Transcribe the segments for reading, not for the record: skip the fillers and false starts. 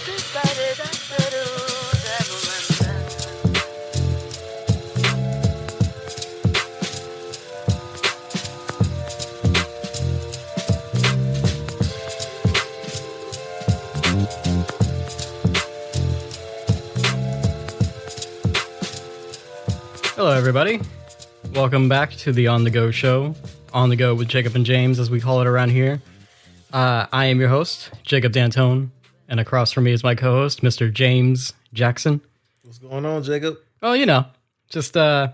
Hello, everybody. Welcome back to the On The Go show. On The Go with Jacob and James, as we call it around here. I am your host, Jacob D'Antone, and across from me is my co-host, Mr. James Jackson. What's going on, Jacob? Oh, you know, just I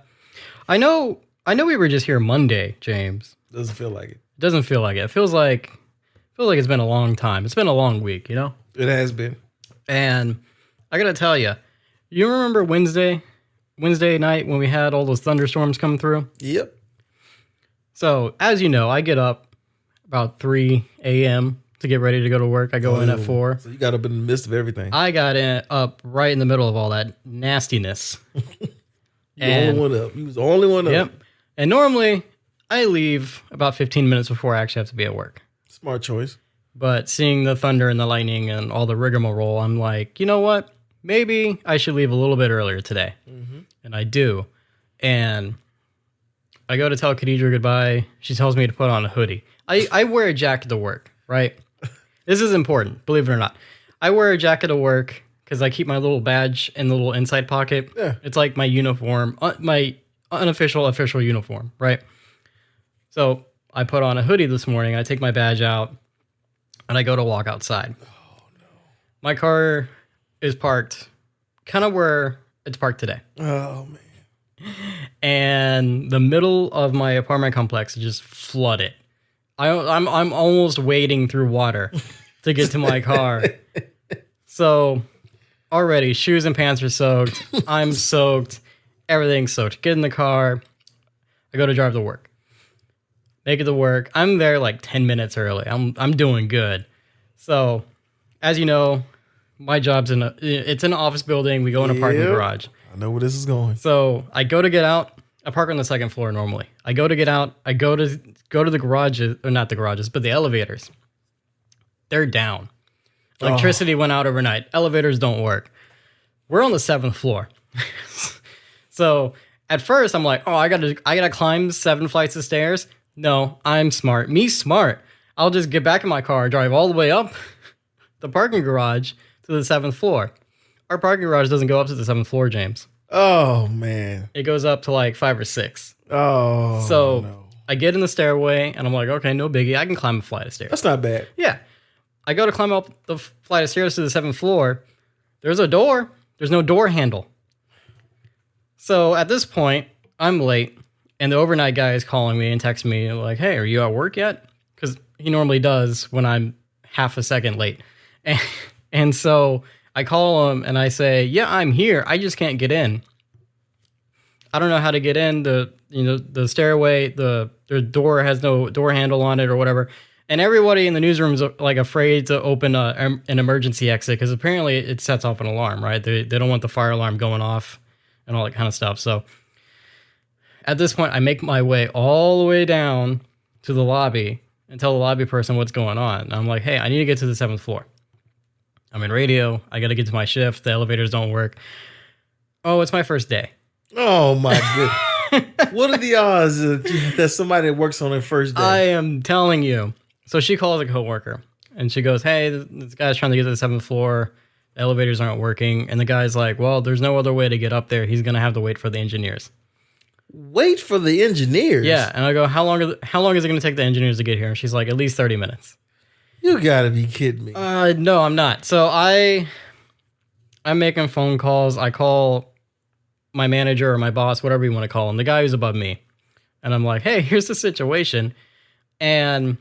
know we were just here Monday, James. Doesn't feel like it. Doesn't feel like it. It feels like it's been a long time. It's been a long week, you know? It has been. And I gotta tell you, you remember Wednesday night when we had all those thunderstorms come through? Yep. So, as you know, I get up about 3 a.m. to get ready to go to work. I go in at 4. So you got up in the midst of everything. I got up right in the middle of all that nastiness. You the only one up. You was the only one up. Yep. And normally, I leave about 15 minutes before I actually have to be at work. Smart choice. But seeing the thunder and the lightning and all the rigmarole, I'm like, you know what? Maybe I should leave a little bit earlier today. Mm-hmm. And I do. And I go to tell Khadija goodbye. She tells me to put on a hoodie. I wear a jacket to work, right? This is important, believe it or not. I wear a jacket to work because I keep my little badge in the little inside pocket. Yeah. It's like my uniform, my unofficial, official uniform, right? So I put on a hoodie this morning. I take my badge out, and I go to walk outside. Oh, no. My car is parked kind of where it's parked today. Oh, man. And the middle of my apartment complex is just flooded. I'm almost wading through water to get to my car. So already shoes and pants are soaked. I'm soaked. Everything's soaked. Get in the car. I go to drive to work. Make it to work. I'm there like 10 minutes early. I'm doing good. So, as you know, my job's it's an office building. We go in a parking garage. I know where this is going. So I go to get out. I park on the second floor normally. I go to get out. I go to the garages, or not the garages, but the elevators. They're down. Electricity went out overnight. Elevators don't work. We're on the 7th floor. So at first I'm like, I gotta climb 7 flights of stairs. No, I'm smart. Me smart. I'll just get back in my car, drive all the way up the parking garage to the 7th floor. Our parking garage doesn't go up to the 7th floor, James. Oh, man. It goes up to like 5 or 6. Oh, so no. I get in the stairway and I'm like, okay, no biggie. I can climb a flight of stairs. That's not bad. Yeah. I go to climb up the flight of stairs to the 7th floor. There's a door. There's no door handle. So at this point, I'm late. And the overnight guy is calling me and texting me like, hey, are you at work yet? Because he normally does when I'm half a second late. And so I call him and I say, yeah, I'm here. I just can't get in. I don't know how to get in. The stairway, the door has no door handle on it or whatever. And everybody in the newsroom is like afraid to open an emergency exit because apparently it sets off an alarm, right? They don't want the fire alarm going off and all that kind of stuff. So at this point, I make my way all the way down to the lobby and tell the lobby person what's going on. And I'm like, hey, I need to get to the 7th floor. I'm in radio. I got to get to my shift. The elevators don't work. Oh, it's my first day. Oh, my goodness. What are the odds that somebody that works on their first day? I am telling you. So she calls a coworker and she goes, hey, this guy's trying to get to the 7th floor. The elevators aren't working. And the guy's like, well, there's no other way to get up there. He's going to have to wait for the engineers. Wait for the engineers? Yeah. And I go, how long is it going to take the engineers to get here? And she's like, at least 30 minutes. You got to be kidding me. No, I'm not. So I'm making phone calls. I call my manager or my boss, whatever you want to call him, the guy who's above me. And I'm like, hey, here's the situation. And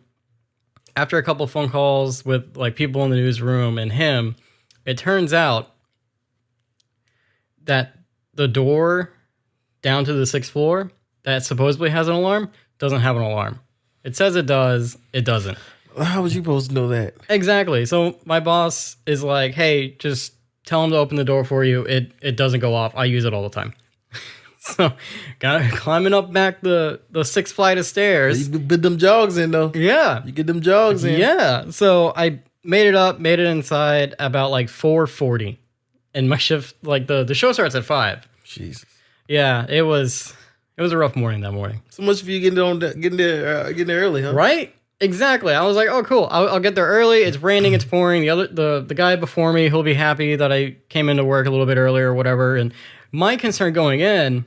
after a couple of phone calls with like people in the newsroom and him, it turns out that the door down to the 6th floor that supposedly has an alarm doesn't have an alarm. It says it does. It doesn't. How was you supposed to know that? Exactly. So my boss is like, hey, just tell him to open the door for you. It doesn't go off. I use it all the time. So climbing up back the 6th flight of stairs. You put them jogs in though. Yeah. You get them jogs in. Yeah. So I made it inside about like 4:40, and my shift, like the show starts at 5. Jesus. Yeah, it was a rough morning that morning. So much for you getting there early, huh? Right? Exactly. I was like, oh, cool. I'll get there early. It's raining. It's pouring. The guy before me, he'll be happy that I came into work a little bit earlier or whatever. And my concern going in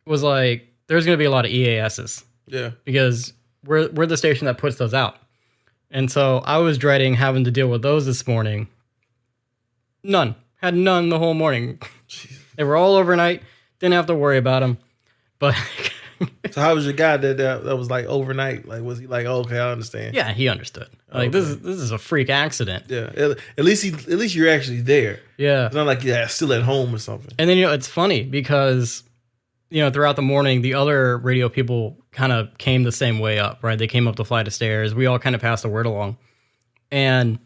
was like, there's going to be a lot of EASs. Yeah. Because we're the station that puts those out. And so I was dreading having to deal with those this morning. None. Had none the whole morning. They were all overnight. Didn't have to worry about them. But so how was your guy that was like overnight? Like, was he like, oh, okay, I understand? yeah, he understood. Like, Okay. this is a freak accident. Yeah. At least you're actually there. Yeah. It's not like still at home or something. And then, it's funny because, throughout the morning, the other radio people kind of came the same way up, right? They came up the flight of stairs. We all kind of passed the word along. And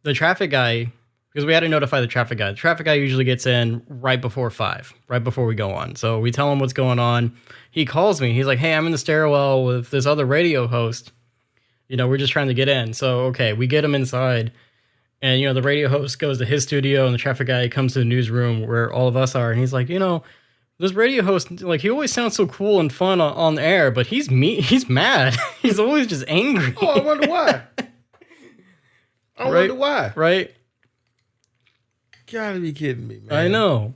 the traffic guy, because we had to notify the traffic guy. The traffic guy usually gets in right before 5, right before we go on. So we tell him what's going on. He calls me. He's like, hey, I'm in the stairwell with this other radio host. We're just trying to get in. So, okay, we get him inside. And, the radio host goes to his studio, and the traffic guy comes to the newsroom where all of us are. And he's like, this radio host, like, he always sounds so cool and fun on the air, but he's mad. He's always just angry. Oh, I wonder why. Wonder why. Right? Gotta be kidding me, man. I know.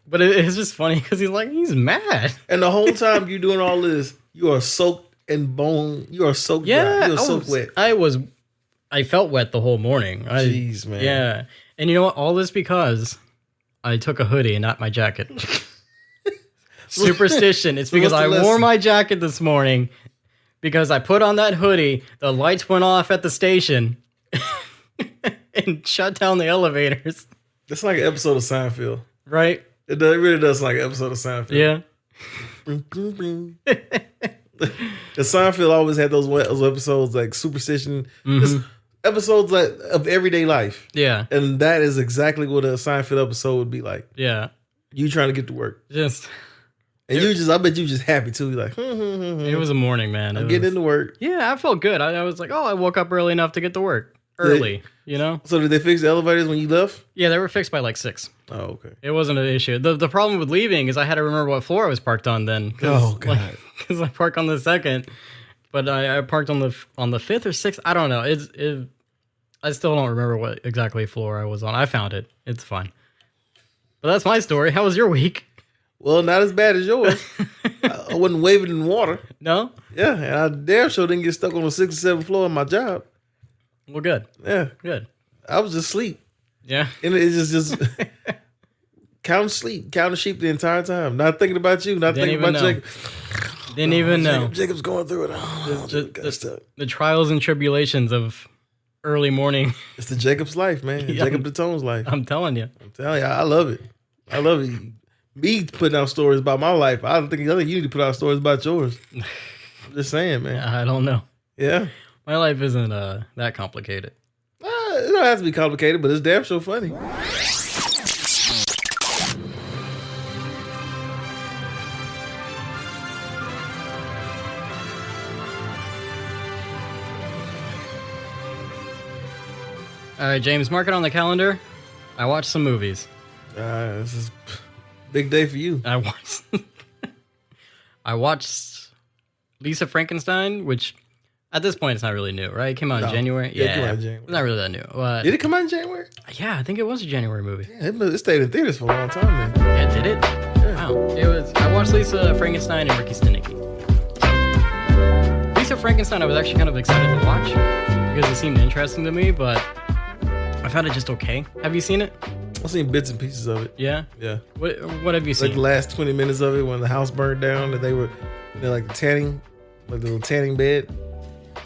But it's just funny because he's mad. And the whole time you're doing all this, you are soaked in bone. You are soaked dry. You are soaked wet. I felt wet the whole morning. Jeez, man. Yeah. And you know what? All this because I took a hoodie and not my jacket. Superstition. It's because I wore my jacket this morning because I put on that hoodie, the lights went off at the station and shut down the elevators. It's like an episode of Seinfeld. Right? It really does like an episode of Seinfeld. Yeah. And Seinfeld always had those episodes like superstition, just episodes like of everyday life. Yeah. And that is exactly what a Seinfeld episode would be like. Yeah. You trying to get to work. And I bet you just happy too. You're like, It was a morning, man. I'm getting into work. Yeah, I felt good. I was like, oh, I woke up early enough to get to work early, So did they fix the elevators when you left? Yeah, they were fixed by like 6. Oh, okay. It wasn't an issue. The problem with leaving is I had to remember what floor I was parked on then. Oh, God. Because I parked on the 2nd, but I parked on the 5th or 6th. I don't know. I still don't remember what exactly floor I was on. I found it. It's fine. But that's my story. How was your week? Well, not as bad as yours. I wasn't waving in water. No? Yeah, and I damn sure didn't get stuck on the 6th or 7th floor of my job. Well, good. Yeah. Good. I was just asleep. Yeah. And it's just counting sheep the entire time. Not thinking about you. Not thinking about Jacob. Didn't even know. Jacob's going through it. Oh, the trials and tribulations of early morning. It's the Jacob's life, man. Yeah, Jacob DeTone's life. I'm telling you. I love it. I love it. Me putting out stories about my life. I think you need to put out stories about yours. I'm just saying, man. I don't know. Yeah. My life isn't that complicated. It don't have to be complicated, but it's damn sure funny. All right, James, mark it on the calendar. I watched some movies. This is a big day for you. I watched Lisa Frankenstein, which at this point it's not really new, right? It came out in January. Yeah, it came out in January. It's not really that new. Did it come out in January? Yeah, I think it was a January movie. Yeah, it stayed in theaters for a long time, man. Yeah, did it? Yeah. Wow. I watched Lisa Frankenstein and Ricky Stenicki. Lisa Frankenstein I was actually kind of excited to watch because it seemed interesting to me, but I found it just okay. Have you seen it? I've seen bits and pieces of it. Yeah? Yeah. What have you seen? Like the last 20 minutes of it when the house burned down and they're like the tanning, like the little tanning bed.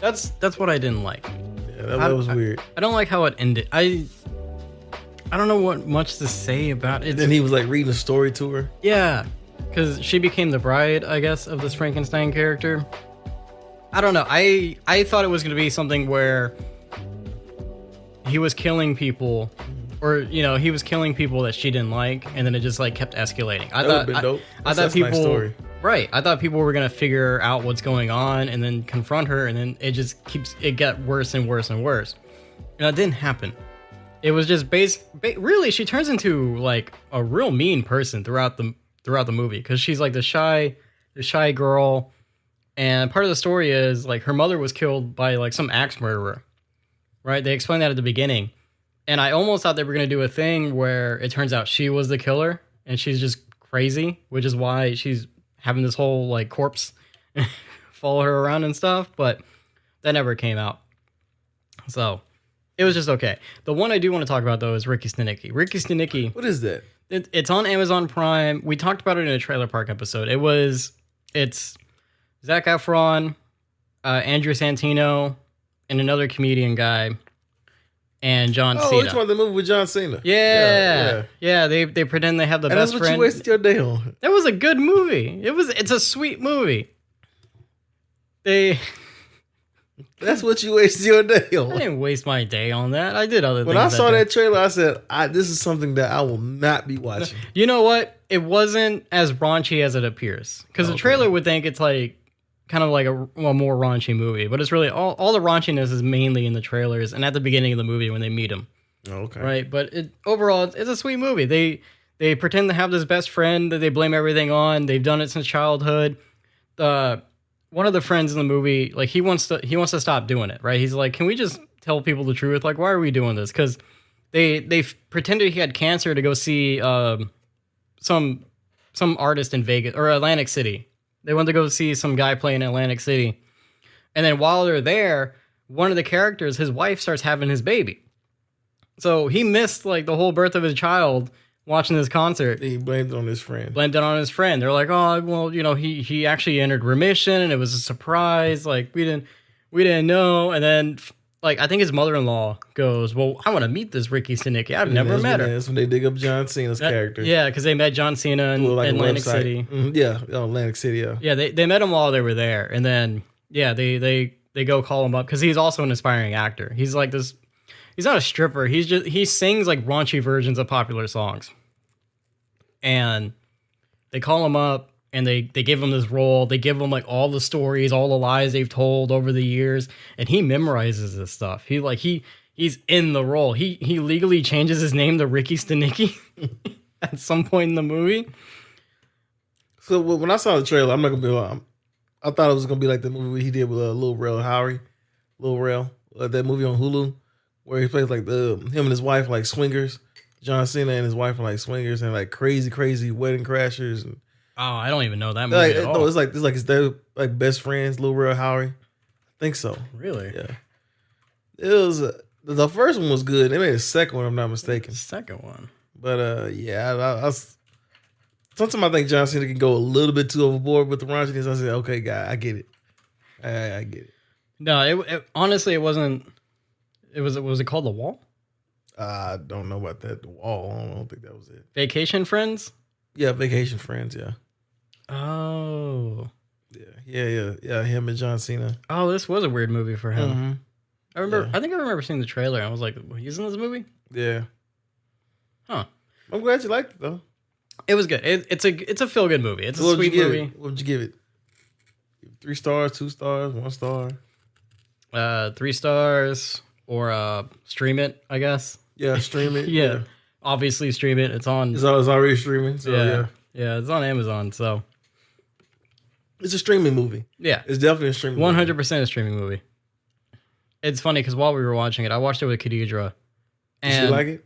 That's what I didn't like. Yeah, that was weird. I don't like how it ended. I don't know what much to say about it. And then he was like reading a story to her. Yeah, because she became the bride, I guess, of this Frankenstein character. I don't know. I thought it was going to be something where he was killing people, or he was killing people that she didn't like, and then it just like kept escalating. That would have been dope. I thought people, a nice story. Right? I thought people were gonna figure out what's going on and then confront her, and then it got worse and worse and worse. And that didn't happen. It was just really, she turns into like a real mean person throughout the movie because she's like the shy girl, and part of the story is like her mother was killed by like some axe murderer, right? They explained that at the beginning, and I almost thought they were gonna do a thing where it turns out she was the killer and she's just crazy, which is why she's having this whole like corpse follow her around and stuff, but that never came out. So it was just okay. The one I do want to talk about though is Ricky Stenicki. Ricky Stenicki. What is that? It's on Amazon Prime. We talked about it in a Trailer Park episode. It's Zac Efron, Andrew Santino, and another comedian guy, and John Cena. Oh, which one? The movie with John Cena? Yeah. They pretend they have the best that's what friend. you wasted your day on. That was a good movie. It's a sweet movie. That's what you wasted your day on. I didn't waste my day on that. I did other things. When I saw that trailer, I said, this is something that I will not be watching. You know what? It wasn't as raunchy as it appears. Because the trailer would think it's like kind of like a more raunchy movie. But it's really, all the raunchiness is mainly in the trailers and at the beginning of the movie when they meet him. Okay. Right? But overall, it's a sweet movie. They pretend to have this best friend that they blame everything on. They've done it since childhood. One of the friends in the movie, like he wants to stop doing it, right? He's like, can we just tell people the truth? Like, why are we doing this? Because they pretended he had cancer to go see some artist in Vegas or Atlantic City. They wanted to go see some guy playing in Atlantic City, and then while they're there, one of the characters, his wife, starts having his baby. So he missed like the whole birth of his child watching this concert. He blamed it on his friend. They're like, oh, well, he actually entered remission and it was a surprise. Like we didn't know. And then like, I think his mother-in-law goes, well, I want to meet this Ricky Stenicki. I've never met her. That's when they dig up John Cena's character. Yeah. Cause they met John Cena in Atlantic City. Mm-hmm. Yeah. Atlantic City. Yeah. Yeah. They met him while they were there. And then, yeah, they go call him up. Cause he's also an aspiring actor. He's like this, he's not a stripper. He sings like raunchy versions of popular songs. And they call him up and they give him this role. They give him like all the stories, all the lies they've told over the years. And he memorizes this stuff. He's in the role. He legally changes his name to Ricky Stenicki at some point in the movie. So when I saw the trailer, I'm not gonna be lying. I thought it was gonna be like the movie he did with Lil Rel Howery, that movie on Hulu where he plays like him and his wife like swingers. John Cena and his wife are like swingers and like crazy wedding crashers. And, oh, I don't even know that movie at all. No, it's like they're like best friends, Lil Rel Howery. I think so. Really? Yeah. It was the first one was good. They made a second one, if I'm not mistaken. The second one. But yeah, sometimes I think John Cena can go a little bit too overboard with the raunchiness. I said, okay, guy, I get it. I get it. No, honestly, it wasn't. Was it called The Wall? I don't know about that. The Wall. I don't think that was it. Vacation Friends? Yeah, Vacation Friends. Yeah. Oh. Yeah. Him and John Cena. Oh, this was a weird movie for him. Mm-hmm. I think I remember seeing the trailer. And I was like, he's in this movie? Yeah. Huh. I'm glad you liked it though. It was good. It's a feel good movie. It's a sweet movie. What would you give it? 3 stars, 2 stars, 1 star? 3 stars or stream it, I guess. Yeah, stream it. Yeah. Obviously stream it. It's on. It's already streaming. So yeah. It's on Amazon. So it's a streaming movie. Yeah, it's definitely a streaming. 100% a streaming movie. It's funny because while we were watching it, I watched it with Khadijah. And did she like it?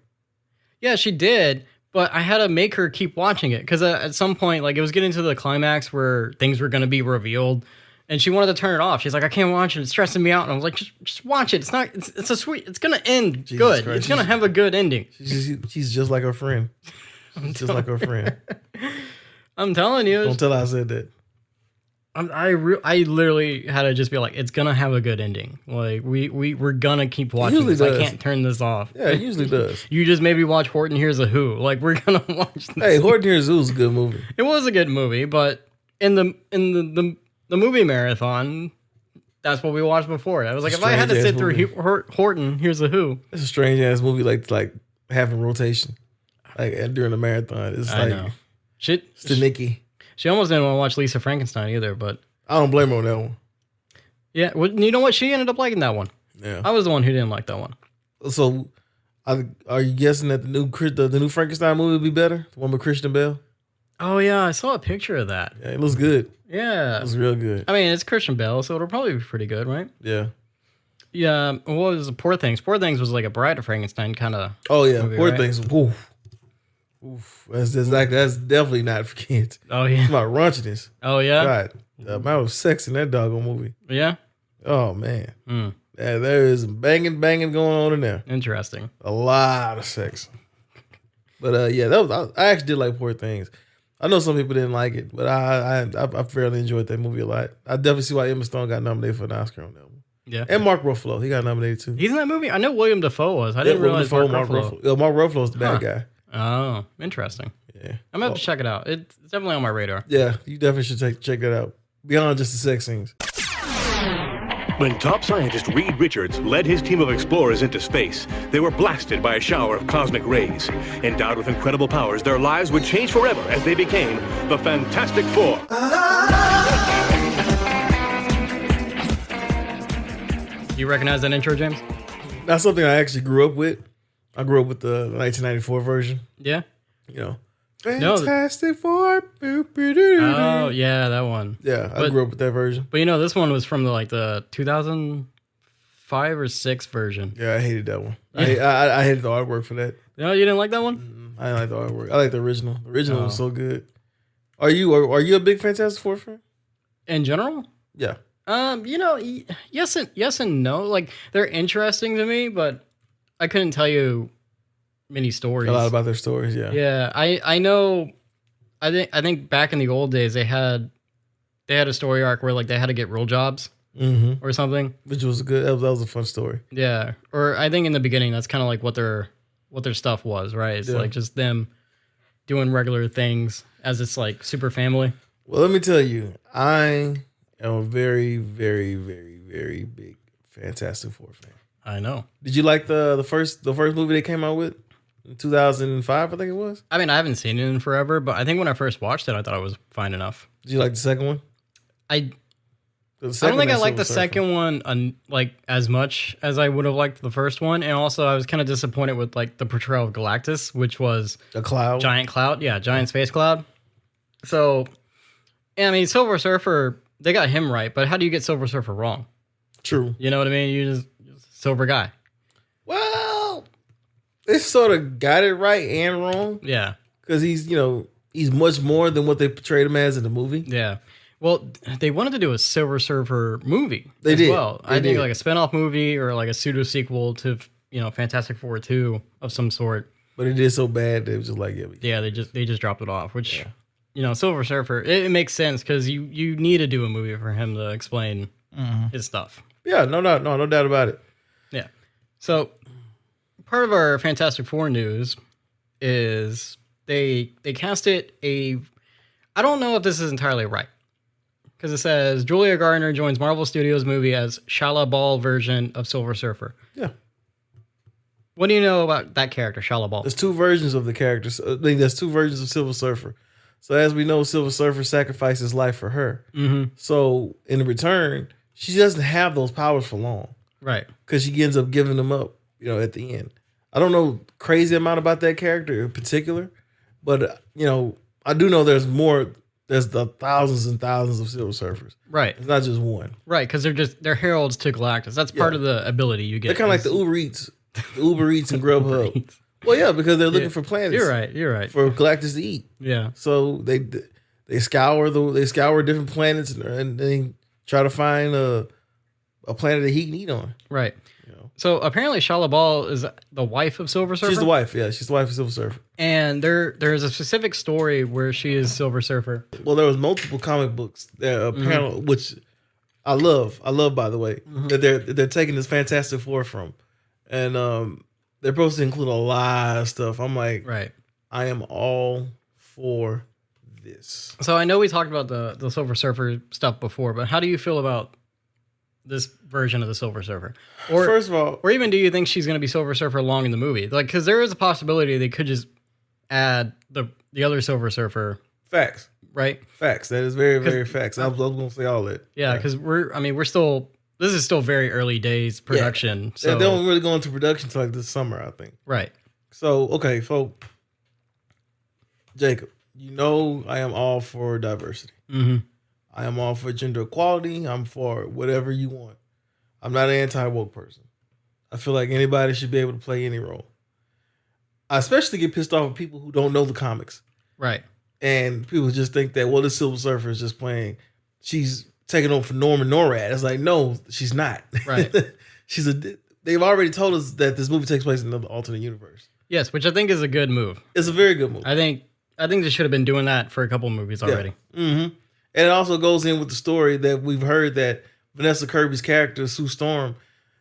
Yeah, she did. But I had to make her keep watching it because at some point, like it was getting to the climax where things were going to be revealed. And she wanted to turn it off. She's like, I can't watch it. It's stressing me out. And I was like, just watch it. It's a sweet, it's going to end good. Christ. It's going to have a good ending. She's just like her friend. She's just like her friend. I'm telling you. Don't tell her I said that. I literally had to just be like, it's going to have a good ending. Like, we're going to keep watching this. I can't turn this off. Yeah, it usually does. You just maybe watch Horton Hears a Who. Like, we're going to watch this. Hey, Horton Hears a Who is a good movie. It was a good movie, but in the movie marathon, that's what we watched before. I was like, if I had to sit through Horton Hears a Who. It's a strange ass movie, like having rotation, like during the marathon. It's I know. Stenicki. She almost didn't want to watch Lisa Frankenstein either, but I don't blame her on that one. Yeah, well, you know what? She ended up liking that one. Yeah, I was the one who didn't like that one. So, are you guessing that the new Frankenstein movie will be better? The one with Christian Bale? Oh yeah, I saw a picture of that. Yeah, it looks good. Yeah, It looks real good. I mean it's Christian Bale, so it'll probably be pretty good, right? Yeah. Yeah. What was the Poor Things? Poor Things was like a Bride of Frankenstein kind of. Oh yeah, movie, Poor right? Things. Oof. That's definitely not for kids. Oh It's yeah. about raunchiness. Oh yeah. God, the amount of sex in that doggone movie. Yeah. Oh man, Hmm. yeah, there is banging going on in there. Interesting. A lot of sex. But yeah, I actually did like Poor Things. I know some people didn't like it, but I fairly enjoyed that movie a lot. I definitely see why Emma Stone got nominated for an Oscar on that one. Yeah. And Mark Ruffalo, he got nominated too. He's in that movie. I know William Dafoe was. I didn't realize Mark Ruffalo. Yeah, Mark Ruffalo's the bad guy. Oh, interesting. Yeah, I'm gonna have to check it out. It's definitely on my radar. yeah, you definitely should check that out. Beyond just the sex scenes. When top scientist Reed Richards led his team of explorers into space, they were blasted by a shower of cosmic rays. Endowed with incredible powers, their lives would change forever as they became the Fantastic Four. Do you recognize that intro, James? That's something I actually grew up with. I grew up with the 1994 version. Yeah. You know, No. Fantastic Four. Oh, yeah, that one. Yeah, I But- grew up with that version. But this one was from the 2005 or 6 version. Yeah, I hated that one. I hated the artwork for that. No, you didn't like that one? I didn't like the artwork. I like the original. The original was Oh. so good. Are you a big Fantastic Four fan? In general? Yeah. Yes and no. Like they're interesting to me, but I couldn't tell you many stories. A lot about their stories, yeah. Yeah, I know. I think back in the old days they had a story arc where like they had to get real jobs Mm-hmm. or something. Which was good. That was a fun story. Yeah, or I think in the beginning that's kind of like what their stuff was, right? It's Yeah. like just them doing regular things as it's like super family. Well, let me tell you, I am a very, very, very, very big Fantastic Four fan. I know. Did you like the first movie they came out with in 2005? I think it was. I mean, I haven't seen it in forever, but I think when I first watched it, I thought it was fine enough. Did you like the second one? I The I second don't think I one, liked the Silver Surfer. second one like as much as I would have liked the first one, and also I was kind of disappointed with like the portrayal of Galactus, which was The Cloud. giant cloud, giant space cloud. So, yeah, I mean, Silver Surfer, they got him right, but how do you get Silver Surfer wrong? True. You know what I mean? You just silver guy. Well, they sort of got it right and wrong Yeah, because he's much more than what they portrayed him as in the movie. yeah. Well, they wanted to do a Silver Surfer movie. They as did. Well, They I think did. like a spinoff movie or like a pseudo sequel to Fantastic Four 2 of some sort. But it did so bad that it was just like, Yeah, they just dropped it off, which Silver Surfer, it makes sense because you need to do a movie for him to explain his stuff. yeah, no doubt about it. Yeah. So part of our Fantastic Four news is they casted I don't know if this is entirely right. Because it says Julia Gardner joins Marvel Studios movie as Shala Ball version of Silver Surfer. Yeah. What do you know about that character, Shala Ball? There's two versions of the characters. I think there's two versions of Silver Surfer. So as we know, Silver Surfer sacrificed his life for her. Mm-hmm. So in return, she doesn't have those powers for long Right. because she ends up giving them up, at the end. I don't know crazy amount about that character in particular, but I do know there's more. There's the thousands and thousands of Silver Surfers. Right. It's not just one. Right. Because they're heralds to Galactus. That's part of the ability you get. They're kind of like the Uber Eats and Grubhub. Well, yeah, because they're looking for planets. You're right. For Galactus to eat. Yeah. So they scour different planets and they try to find a planet that he can eat on. Right. So apparently Shala Ball is the wife of Silver Surfer. She's the wife, yeah. She's the wife of Silver Surfer. And there's a specific story where she is Silver Surfer. Well, there was multiple comic books there, panel, which I love. I love, by the way, that they're taking this Fantastic Four from, and they're supposed to include a lot of stuff. I'm like, Right. I am all for this. So I know we talked about the Silver Surfer stuff before, but how do you feel about this version of the Silver Surfer? Or First of all, or even do you think she's going to be Silver Surfer long in the movie? Like, because there is a possibility they could just add the other Silver Surfer, facts. right? Facts. That is very, very facts. I was going to say all that. Yeah, because we're still this is still very early days production. So they don't really go into production until like this summer, I think. right. So, okay, so Jacob, you know I am all for diversity. Mm-hmm. I am all for gender equality. I'm for whatever you want. I'm not an anti-woke person. I feel like anybody should be able to play any role. I especially get pissed off with people who don't know the comics. Right. And people just think that, well, the Silver Surfer is just playing, she's taking over for Norman Norrad. It's like, no, she's not. Right. They've already told us that this movie takes place in another alternate universe. Yes, which I think is a good move. It's a very good movie. I think they should have been doing that for a couple movies already. Yeah. Mm-hmm. And it also goes in with the story that we've heard that Vanessa Kirby's character, Sue Storm,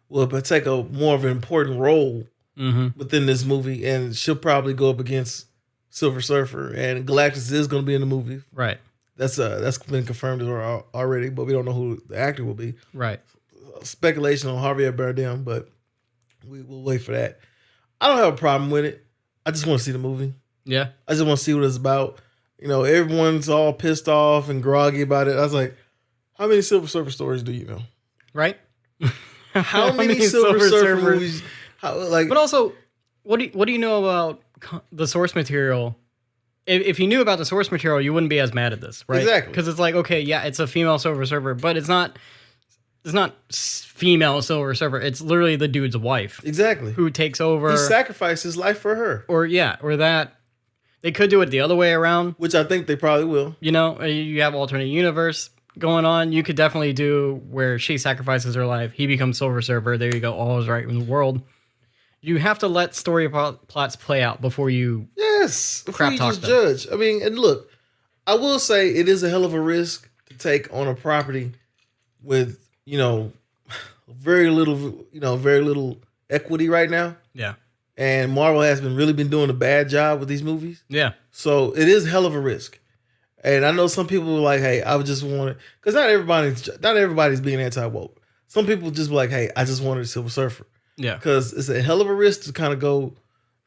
will take a more of an important role within this movie, and she'll probably go up against Silver Surfer, and Galactus is going to be in the movie. Right. That's been confirmed already, but we don't know who the actor will be. Right. Speculation on Javier Bardem, but we will wait for that. I don't have a problem with it. I just want to see the movie. Yeah. I just want to see what it's about. You know, everyone's all pissed off and groggy about it. I was like, how many Silver Surfer stories do you know? Right. How many Silver Surfer movies? But also, what do you know about the source material? If you knew about the source material, you wouldn't be as mad at this, right? Exactly. Because it's like, okay, yeah, it's a female Silver Surfer, but it's not female Silver Surfer. It's literally the dude's wife. Exactly. Who takes over. He sacrificed his life for her. Or that. They could do it the other way around. Which I think they probably will. You know, you have alternate universe going on. You could definitely do where she sacrifices her life. He becomes Silver Surfer. There you go. All is right in the world. You have to let story plots play out before you before you just judge. I mean, and look, I will say it is a hell of a risk to take on a property with, you know, very little equity right now. Yeah. And Marvel has really been doing a bad job with these movies. Yeah. So it is hell of a risk. And I know some people were like, hey, I would just want it. Because not everybody's being anti-woke. Some people just be like, hey, I just wanted a Silver Surfer. Yeah. Because it's a hell of a risk to kind of go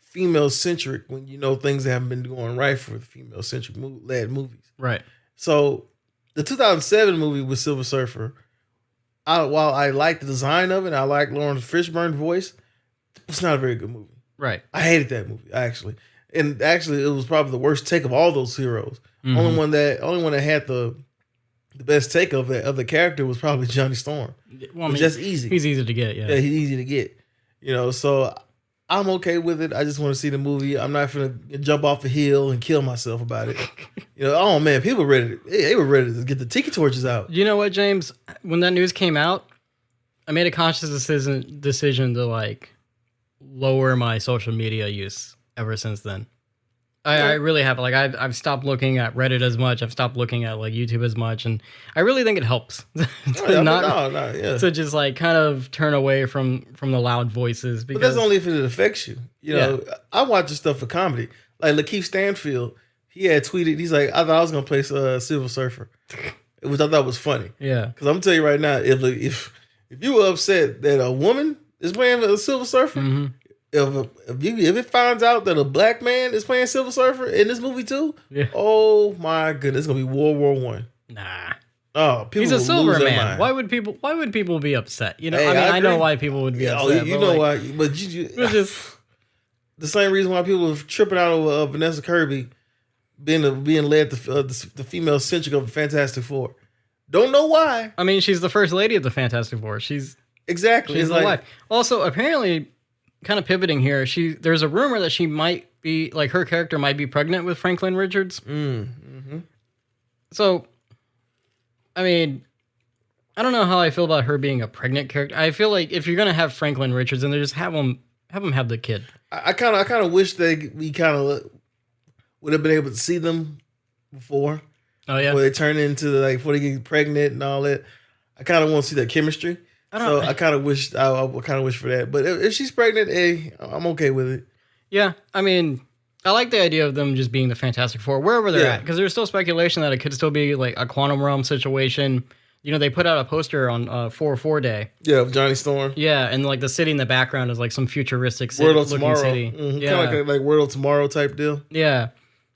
female-centric when you know things haven't been going right for the female-centric led movies. Right. So the 2007 movie with Silver Surfer, while I like the design of it, I like Lawrence Fishburne's voice, it's not a very good movie. Right. I hated that movie, actually. And actually, it was probably the worst take of all those heroes. Mm-hmm. Only one that had the best take of the character was probably Johnny Storm. Well, I mean, just easy. He's easy to get, yeah. Yeah, he's easy to get. You know, so I'm okay with it. I just want to see the movie. I'm not gonna jump off a hill and kill myself about it. You know, oh man, people they were ready to get the tiki torches out. You know what, James? When that news came out, I made a conscious decision to like lower my social media use ever since then. I really have. Like I've stopped looking at Reddit as much. I've stopped looking at like YouTube as much, and I really think it helps to just like kind of turn away from the loud voices. Because, but that's only if it affects you. You know, I watch this stuff for comedy. Like Lakeith Stanfield, he had tweeted. He's like, I thought I was gonna play Silver Surfer, which I thought was funny. Yeah, because I'm gonna tell you right now, if you were upset that a woman is playing a Silver Surfer. Mm-hmm. If it finds out that a black man is playing Silver Surfer in this movie too, oh my goodness, it's gonna be World War I. Nah. Oh, people he's a silver man. Why would people be upset? You know, hey, I know why people would be upset. Oh, you know why? But just the same reason why people are tripping out over Vanessa Kirby being led the female centric of the Fantastic Four. Don't know why. I mean, she's the first lady of the Fantastic Four. She's the wife. Also, apparently, kind of pivoting here, there's a rumor that she might be, like, her character might be pregnant with Franklin Richards. Mm-hmm. So, I mean, I don't know how I feel about her being a pregnant character. I feel like if you're gonna have Franklin Richards, then just have him have the kid. I kind of wish we kind of would have been able to see them before. Oh yeah, where they turn into before they get pregnant and all that. I kind of want to see that chemistry. I kind of wish for that. But if she's pregnant, I'm okay with it. Yeah, I mean, I like the idea of them just being the Fantastic Four wherever they're at, because there's still speculation that it could still be like a quantum realm situation. You know, they put out a poster on 4/4 Day. Yeah, of Johnny Storm. Yeah, and like the city in the background is like some futuristic World of Tomorrow city. Mm-hmm. Yeah, kind of like World of Tomorrow type deal. Yeah,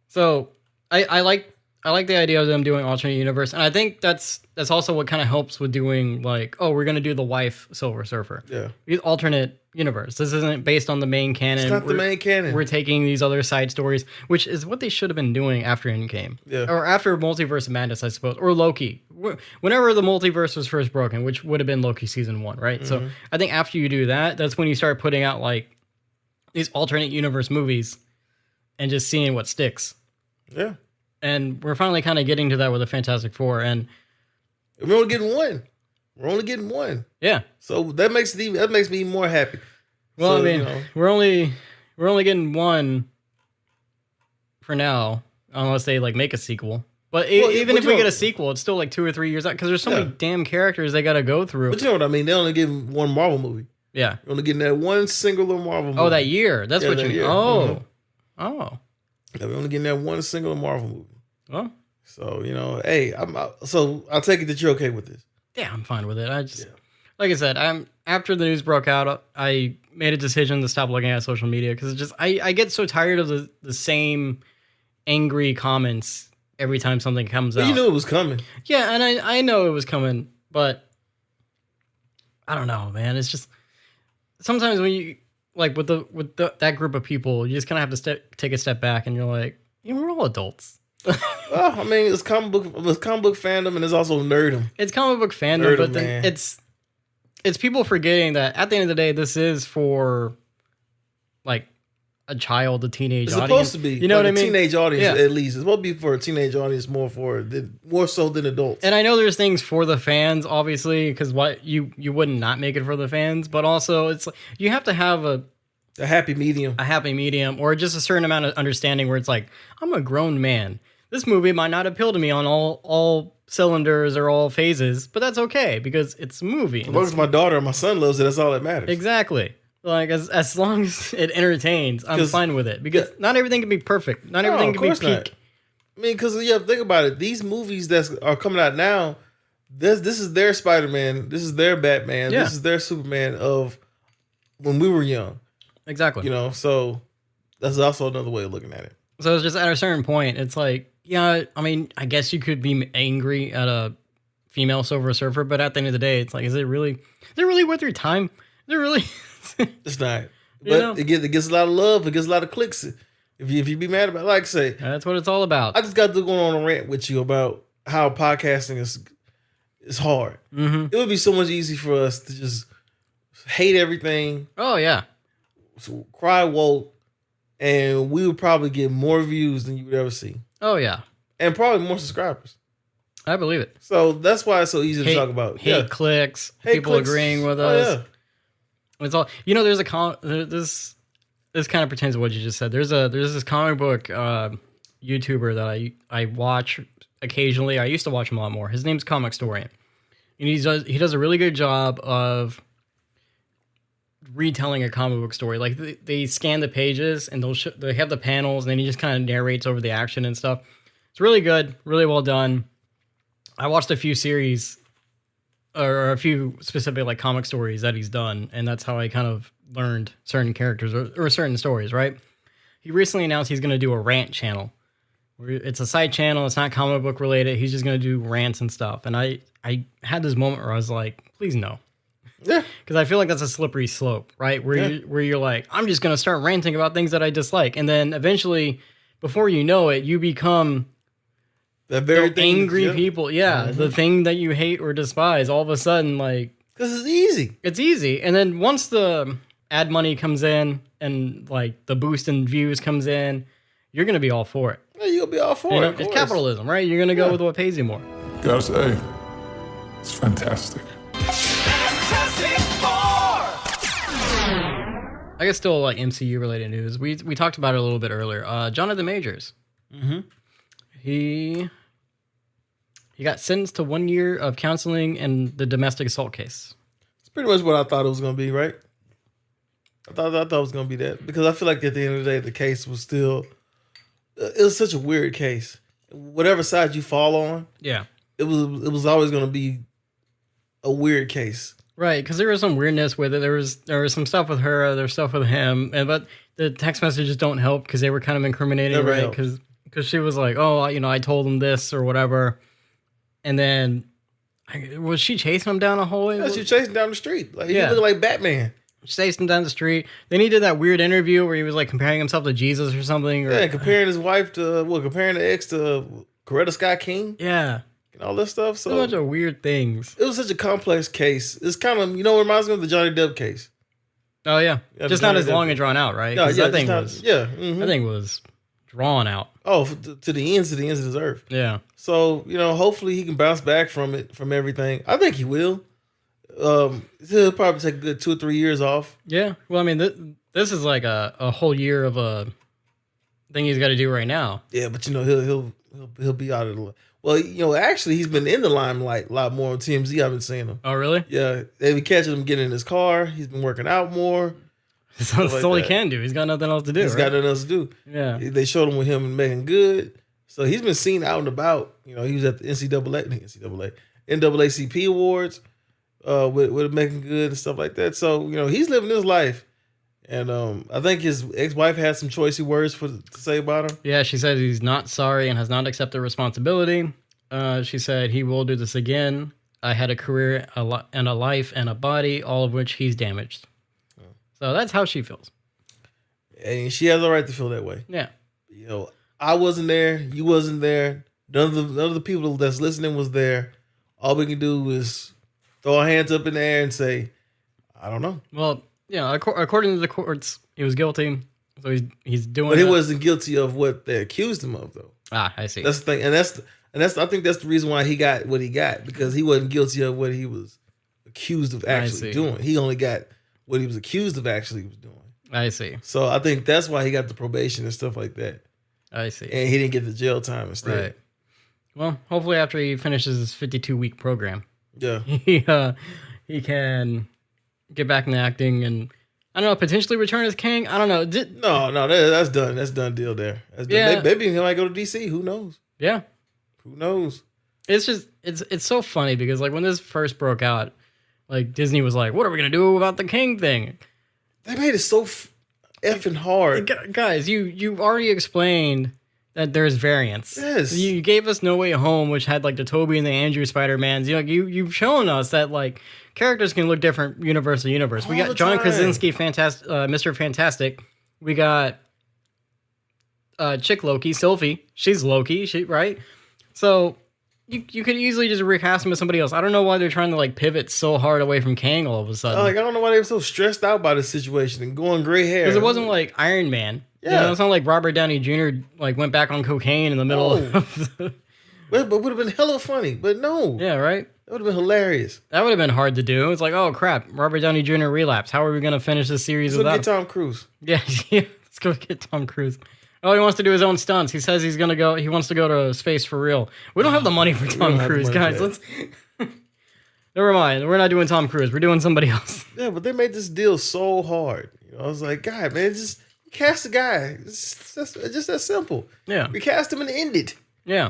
so I like I like the idea of them doing alternate universe, and I think that's also what kind of helps with doing like, oh, we're gonna do the wife Silver Surfer. Yeah. Alternate universe. This isn't based on the main canon. It's not the main canon. We're taking these other side stories, which is what they should have been doing after Endgame. Yeah. Or after Multiverse of Madness, I suppose. Or Loki. Whenever the multiverse was first broken, which would have been Loki season 1, right? So I think after you do that, that's when you start putting out like these alternate universe movies and just seeing what sticks. Yeah. And we're finally kind of getting to that with the Fantastic Four. And we're only getting one. We're only getting one. Yeah. So that makes me even more happy. Well, So, I mean, you know, we're only getting one for now, unless they like make a sequel. But even if we get a sequel, it's still like 2 or 3 years out because there's so many damn characters they got to go through. But you know what I mean? They only give one Marvel movie. Yeah. You're only getting that one singular Marvel movie. Oh, that year. That's what you mean. year. Oh. Oh. Yeah, we're only getting that one singular Marvel movie. Oh. So, you know, hey, so I'll take it that you're okay with this. Yeah, I'm fine with it. I just, like I said, after the news broke out, I made a decision to stop looking at social media because it's just, I get so tired of the same angry comments every time something comes out. You knew it was coming. Yeah, and I know it was coming, but I don't know, man. It's just sometimes when you like with that group of people, you just kind of have to take a step back, and you're like, we're all adults. Well, I mean, it's comic book fandom, and there's also nerdom. It's comic book fandom, but then it's people forgetting that at the end of the day, this is for like a child, a teenage audience. It's supposed to be. You know what I mean? Teenage audience, at least. It's supposed to be for a teenage audience more so than adults. And I know there's things for the fans, obviously, because you wouldn't not make it for the fans, but also it's like you have to have a happy medium. A happy medium, or just a certain amount of understanding where it's like, I'm a grown man. This movie might not appeal to me on all cylinders or all phases, but that's okay because it's a movie. As long as my daughter and my son loves it, that's all that matters. Exactly. Like as long as it entertains, I'm fine with it because not everything can be perfect. Not everything can be peak. Not. I mean, because think about it. These movies that are coming out now, this is their Spider-Man. This is their Batman. Yeah. This is their Superman of when we were young. Exactly. You know, so that's also another way of looking at it. So it's just at a certain point, it's like, yeah, I mean, I guess you could be angry at a female Silver Surfer, but at the end of the day, it's like, is it really worth your time? Is it really? It's not. But it gets a lot of love. It gets a lot of clicks. If you be mad about it, like I say. That's what it's all about. I just got to go on a rant with you about how podcasting is hard. Mm-hmm. It would be so much easier for us to just hate everything. Oh, yeah. So cry woke, and we would probably get more views than you would ever see. Oh, yeah. And probably more subscribers. I believe it. So that's why it's so easy to talk about. Hate clicks, people agreeing with us. It's all, there's this kind of pertains to what you just said. There's this comic book YouTuber that I watch occasionally. I used to watch him a lot more. His name's Comic Storian. And he does a really good job of retelling a comic book story. Like they scan the pages and they have the panels and then he just kind of narrates over the action and stuff. It's really good, really well done. I watched a few series or a few specific like comic stories that he's done, and that's how I kind of learned certain characters or certain stories, right? He recently announced he's going to do a rant channel. Where it's a side channel, it's not comic book related. He's just going to do rants and stuff. And I had this moment where I was like, please no. Yeah. Because I feel like that's a slippery slope, right? Where you're like, I'm just going to start ranting about things that I dislike. And then eventually, before you know it, you become that very angry people. Yeah. Mm-hmm. The thing that you hate or despise, all of a sudden, like... Because it's easy. It's easy. And then once the ad money comes in and like the boost in views comes in, you're going to be all for it. Yeah, you'll be all for it. It's capitalism, right? You're going to go with what pays you more. Gotta say, it's fantastic. I guess still like MCU related news. We talked about it a little bit earlier. Jonathan Majors. Mm-hmm. He got sentenced to 1 year of counseling in the domestic assault case. It's pretty much what I thought it was going to be, right? I thought it was going to be that. Because I feel like at the end of the day, the case was still... It was such a weird case. Whatever side you fall on, it was always going to be a weird case. Right, because there was some weirdness with it. There was some stuff with her, there was stuff with him, but the text messages don't help because they were kind of incriminating, right? Because because she was like, "Oh, I told him this or whatever," and then was she chasing him down a hallway? Yeah, she was chasing down the street. Like, Yeah. he looked like Batman. She chased him down the street. Then he did that weird interview where he was like comparing himself to Jesus or something. Or, Yeah, comparing his wife to, comparing the ex to Coretta Scott King yeah, and all this stuff. a bunch So of weird things. it was such a complex case. It's kind of, it reminds me of the Johnny Depp case. Oh yeah, Yeah, just but not Johnny as Depp- long and drawn out, right? No, 'Cause yeah, that thing it's not- was, yeah. mhm. that thing was drawn out. Oh, to the ends of this earth. Yeah, So, hopefully he can bounce back from everything. I think he will. He'll probably take a good 2 or 3 years off. yeah. Well, I mean, this is like a whole year of a thing he's got to do right now. Yeah, but he'll be out of the. Well, actually, he's been in the limelight a lot more on TMZ. I've been seeing him. Oh, really? Yeah, they be catching him getting in his car. He's been working out more. That's like all he that. can do. He's got nothing else to do. He's right? got nothing else to do. Yeah. They showed him with him and Megan Good. So he's been seen out and about. He was at the NAACP awards with Megan Good and stuff like that. So, he's living his life. And I think his ex-wife had some choicy words to say about him. Yeah, she said he's not sorry and has not accepted responsibility. She said he will do this again. I had a career and a life and a body, all of which he's damaged. So that's how she feels. And she has a right to feel that way. Yeah. I wasn't there. You wasn't there. None of the people that's listening was there. All we can do is throw our hands up in the air and say, I don't know. Well, according to the courts, he was guilty. So he's doing But he it. wasn't guilty of what they accused him of, though. Ah, I see. That's the thing. And I think that's the reason why he got what he got, because he wasn't guilty of what he was accused of actually see. doing. He only got what he was accused of actually doing. I see. So I think that's why he got the probation and stuff like that. I see. And he didn't get the jail time instead. Right. Well, hopefully after he finishes his 52-week program, Yeah. he can get back into acting and, I don't know, potentially return as king. I don't know. No, that's done. That's done deal there. That's done. Yeah. Maybe he might go to DC. Who knows? Yeah. Who knows? It's just, it's so funny because, like, when this first broke out, like, Disney was like, what are we going to do about the king thing? They made it so effing hard. Guys, you already explained that there's variants. Yes. You gave us No Way Home, which had like the Toby and the Andrew Spider-Mans. You've shown us that like characters can look different universe to universe. We All got the John time. Krasinski, Mr. Fantastic. We got chick Loki, Sylvie. She's Loki, right? So you could easily just recast him as somebody else. I don't know why they're trying to like pivot so hard away from Kang all of a sudden. I don't know why they were so stressed out by this situation and going gray hair. Because it wasn't like Iron Man. Yeah. It's not like Robert Downey Jr. like went back on cocaine in the middle No. of the, But would have been hella funny. But no. yeah, right? That would have been hilarious. That would have been hard to do. It's like, oh crap, Robert Downey Jr. relapse. How are we going to finish this series So without get Tom Cruise. Yeah, let's go get Tom Cruise. Oh, he wants to do his own stunts. He says he wants to go to space for real. We don't have the money for Tom don't have the Cruise, money guys. for Let's Never mind. We're not doing Tom Cruise. We're doing somebody else. Yeah, but they made this deal so hard. I was like, God, man, just cast the guy. It's just that simple. Yeah. We cast him and end it. Yeah.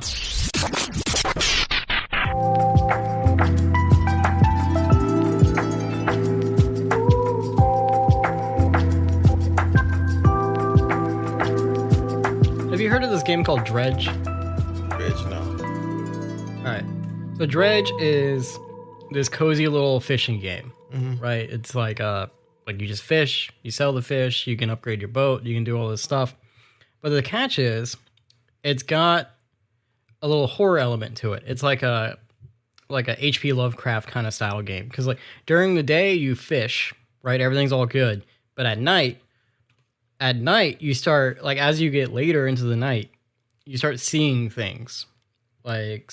Have you heard of this game called Dredge? Rich, no. All right. So Dredge is this cozy little fishing game, right? It's like you just fish, you sell the fish, you can upgrade your boat, you can do all this stuff. But the catch is, it's got a little horror element to it. It's like a H.P. Lovecraft kind of style game, because like during the day you fish, right? Everything's all good, but at night you start, like, as you get later into the night, you start seeing things like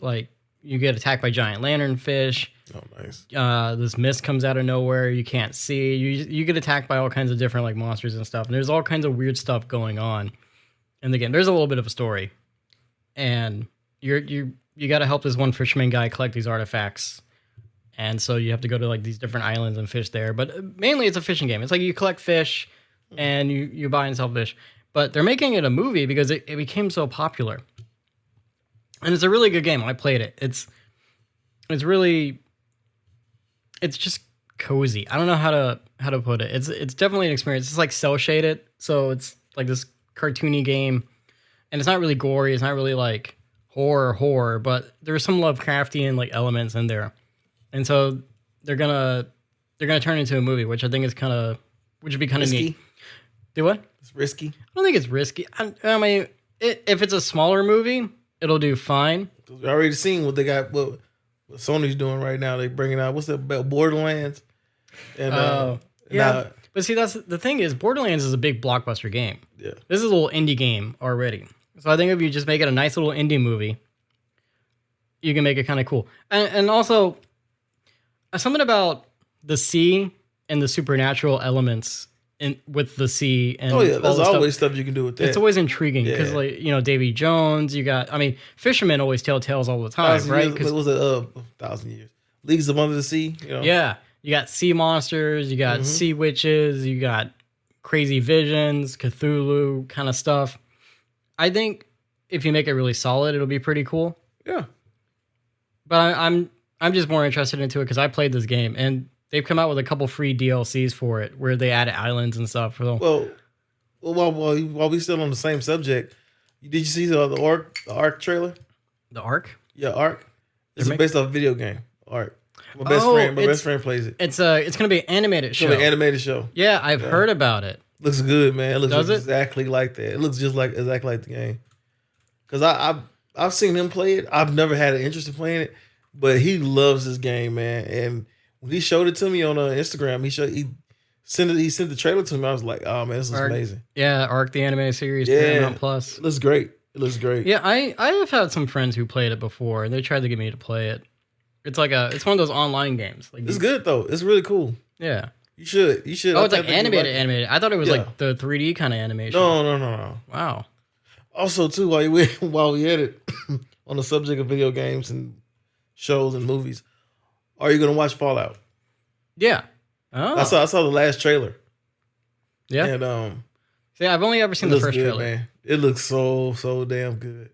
like you get attacked by giant lanternfish. Oh, nice. This mist comes out of nowhere. You can't see. You get attacked by all kinds of different like monsters and stuff. And there's all kinds of weird stuff going on in the game. There's a little bit of a story, and you got to help this one fisherman guy collect these artifacts. And so you have to go to like these different islands and fish there. But mainly it's a fishing game. It's like you collect fish and you buy and sell fish. But they're making it a movie because it became so popular. And it's a really good game. I played it. It's just cozy. I don't know how to put it. It's definitely an experience. It's like cel shaded, so it's like this cartoony game, and it's not really gory. It's not really like horror, but there's some Lovecraftian like elements in there, and so they're gonna turn it into a movie, which I think is which would be kind of neat. Do what? It's risky. I don't think it's risky. I mean, if it's a smaller movie, it'll do fine. We already seen what they got. What Sony's doing right now. They bringing out what's that? Borderlands. And yeah. But see, that's the thing is, Borderlands is a big blockbuster game. Yeah. This is a little indie game already. So I think if you just make it a nice little indie movie, you can make it kind of cool. And also, something about the sea and the supernatural elements with the sea. And oh, yeah. There's all always stuff you can do with that. It's always intriguing because, like, you know, Davy Jones, fishermen always tell tales all the time, right? What was it? 1,000 years. Leagues of Under the Sea. You know? Yeah. You got sea monsters, you got sea witches, you got crazy visions, Cthulhu kind of stuff. I think if you make it really solid, it'll be pretty cool. Yeah. But I'm just more interested into it because I played this game and they've come out with a couple free DLCs for it where they added islands and stuff. So. Well, while we still on the same subject, did you see the Ark trailer? The Ark? Yeah, Ark. It's based off a video game. Ark. My best friend plays it. It's gonna be an animated show. It's an animated show. Yeah, I've heard about it. Looks good, man. It looks exactly like that. It looks just exactly like the game. Cause I've seen him play it. I've never had an interest in playing it, but he loves this game, man. And when he showed it to me on Instagram, he sent the trailer to me. I was like, oh man, this is amazing. Yeah, Ark the animated series, Paramount Plus. It looks great. It looks great. Yeah, I have had some friends who played it before, and they tried to get me to play it. It's one of those online games. Like it's good though. It's really cool. Yeah. You should. Oh, it's like animated. I thought it was like the 3D kind of animation. No. Wow. Also, too, while we at it, on the subject of video games and shows and movies, are you gonna watch Fallout? Yeah. Oh. I saw the last trailer. Yeah. And see, I've only ever seen the first trailer. Man. It looks so damn good.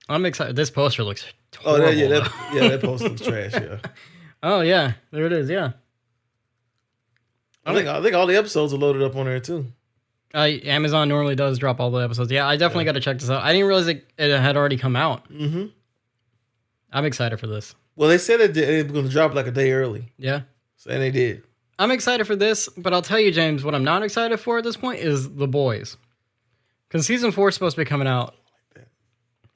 I'm excited. This poster looks horrible. That poster looks trash. Yeah. Oh yeah, there it is. Yeah. I think all the episodes are loaded up on there too. Amazon normally does drop all the episodes. Yeah, I definitely got to check this out. I didn't realize it had already come out. Mm-hmm. I'm excited for this. Well, they said they were going to drop like a day early. Yeah. And they did. I'm excited for this, but I'll tell you, James, what I'm not excited for at this point is The Boys. Because season 4 is supposed to be coming out.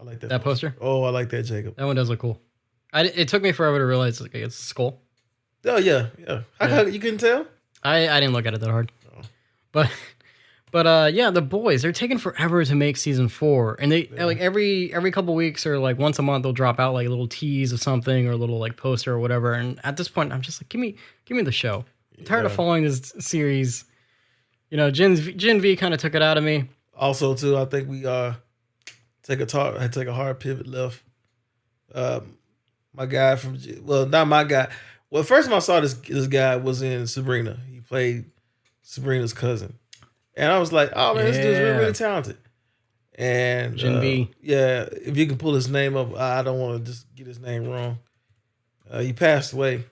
I like that. That poster? Oh, I like that, Jacob. That one does look cool. It took me forever to realize it's a skull. Oh, yeah. How you couldn't tell? I didn't look at it that hard. Oh. But yeah, The Boys, they're taking forever to make season 4. And they like every couple weeks or like once a month they'll drop out like a little tease of something or a little like poster or whatever. And at this point I'm just like, give me the show. I'm tired of following this series. You know, Gen V kind of took it out of me. Also, too, I think we take a hard pivot left. My guy not my guy. Well, first time I saw this guy was in Sabrina. He played Sabrina's cousin. And I was like, oh man, this dude's really, really talented. And Gen V. Yeah, if you can pull his name up, I don't want to just get his name wrong. He passed away.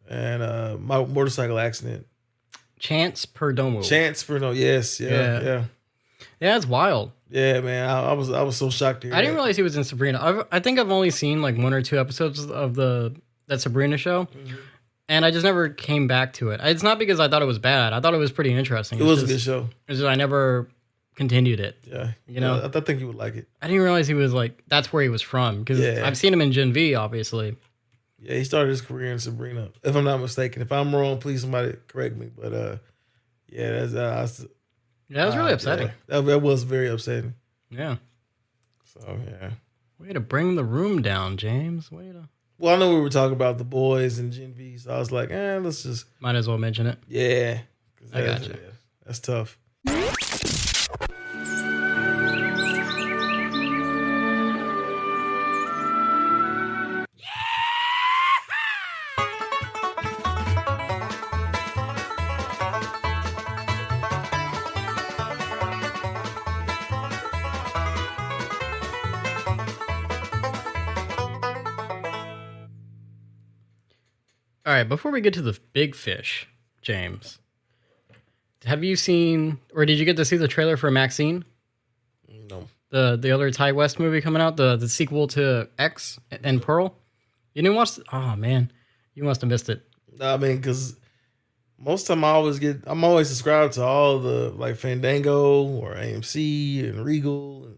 And my motorcycle accident. Chance Perdomo. Yes, yeah. Yeah, it's wild. Yeah, man. I was so shocked to hear I didn't realize he was in Sabrina. I think I've only seen like 1 or 2 episodes of that Sabrina show. Mm-hmm. And I just never came back to it. It's not because I thought it was bad. I thought it was pretty interesting. It was a good show. It's just I never continued it. Yeah. You know? I think you would like it. I didn't realize he was like, that's where he was from. Because I've seen him in Gen V, obviously. Yeah, he started his career in Sabrina. If I'm not mistaken. If I'm wrong, please somebody correct me. But yeah, that's... Yeah, it was really upsetting. Yeah, that was very upsetting. Yeah. So, yeah. Way to bring the room down, James. Way to... Well, I know we were talking about The Boys and Gen V, so I was like, let's just... Might as well mention it. Yeah. I got you. Yeah, that's tough. All right, before we get to the big fish, James, have you seen, or did you get to see the trailer for Maxine? No. the other Ty West movie coming out, the sequel to X and Pearl. You didn't watch? Oh man, you must have missed it. I mean, because most time I'm always subscribed to all the like Fandango or AMC and Regal. And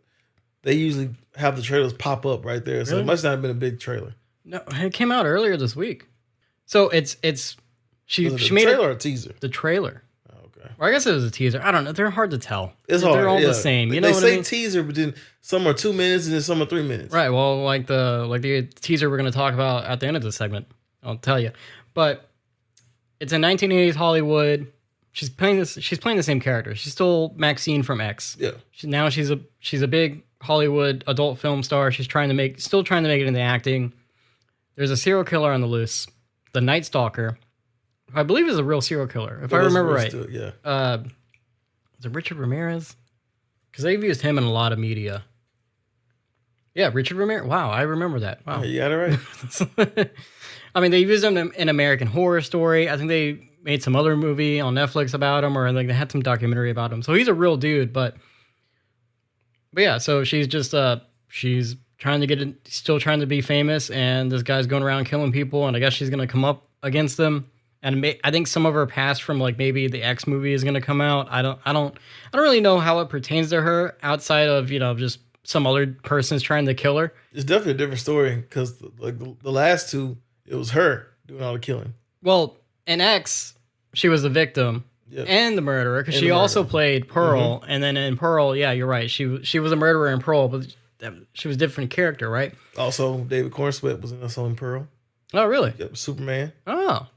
they usually have the trailers pop up right there. So Really? it must not have been a big trailer. No, it came out earlier this week. So she Was it a made trailer or a teaser? the trailer. Oh, okay. Or I guess it was a teaser. I don't know. They're hard to tell. It's They're hard. all yeah. the same. You They know what say I mean? teaser, but then some are 2 minutes and then some are 3 minutes. Right. Well, like the teaser we're going to talk about at the end of this segment, I'll tell you. But it's in 1980s Hollywood. She's playing the same character. She's still Maxine from X. Yeah. She's a big Hollywood adult film star. She's still trying to make it in the acting. There's a serial killer on the loose, the Night Stalker, who I believe is a real serial killer, if I remember right. Yeah. Is it Richard Ramirez? Because they've used him in a lot of media. Yeah, Richard Ramirez. Wow, I remember that. Wow. You got it right. I mean, they used him in American Horror Story. I think they made some other movie on Netflix about him, or like they had some documentary about him. So he's a real dude, but yeah. So she's just she's trying to still trying to be famous, and this guy's going around killing people, and I guess she's gonna come up against them. And I think some of her past from like maybe the X movie is gonna come out. I don't really know how it pertains to her outside of just some other person's trying to kill her. It's definitely a different story because like the last two, it was her doing all the killing. Well, in X, she was the victim and the murderer because she also played Pearl. Mm-hmm. And then in Pearl, yeah, you're right. She was a murderer in Pearl, but she was a different character, right? Also, David Cornsweet was in also in Pearl. Oh, really? Yep, Superman. Oh,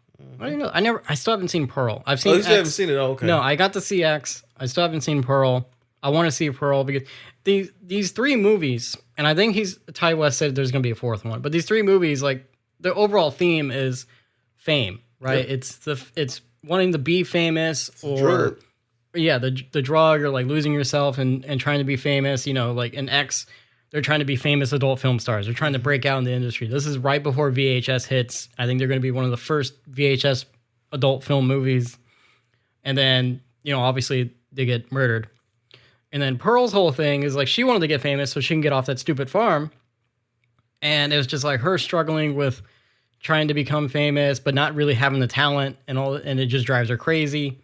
I didn't know. I still haven't seen Pearl. I've seen. Oh, you X. haven't seen it? Oh, okay. No, I got to see X. I still haven't seen Pearl. I want to see Pearl because these three movies, and I think Ty West said there's going to be a fourth one, but these three movies, like the overall theme is fame, right? Yep. It's wanting to be famous or the drug or like losing yourself and trying to be famous. Like in X, they're trying to be famous adult film stars. They're trying to break out in the industry. This is right before VHS hits. I think they're going to be one of the first VHS adult film movies. And then, obviously they get murdered. And then Pearl's whole thing is like she wanted to get famous so she can get off that stupid farm. And it was just like her struggling with trying to become famous, but not really having the talent and it just drives her crazy.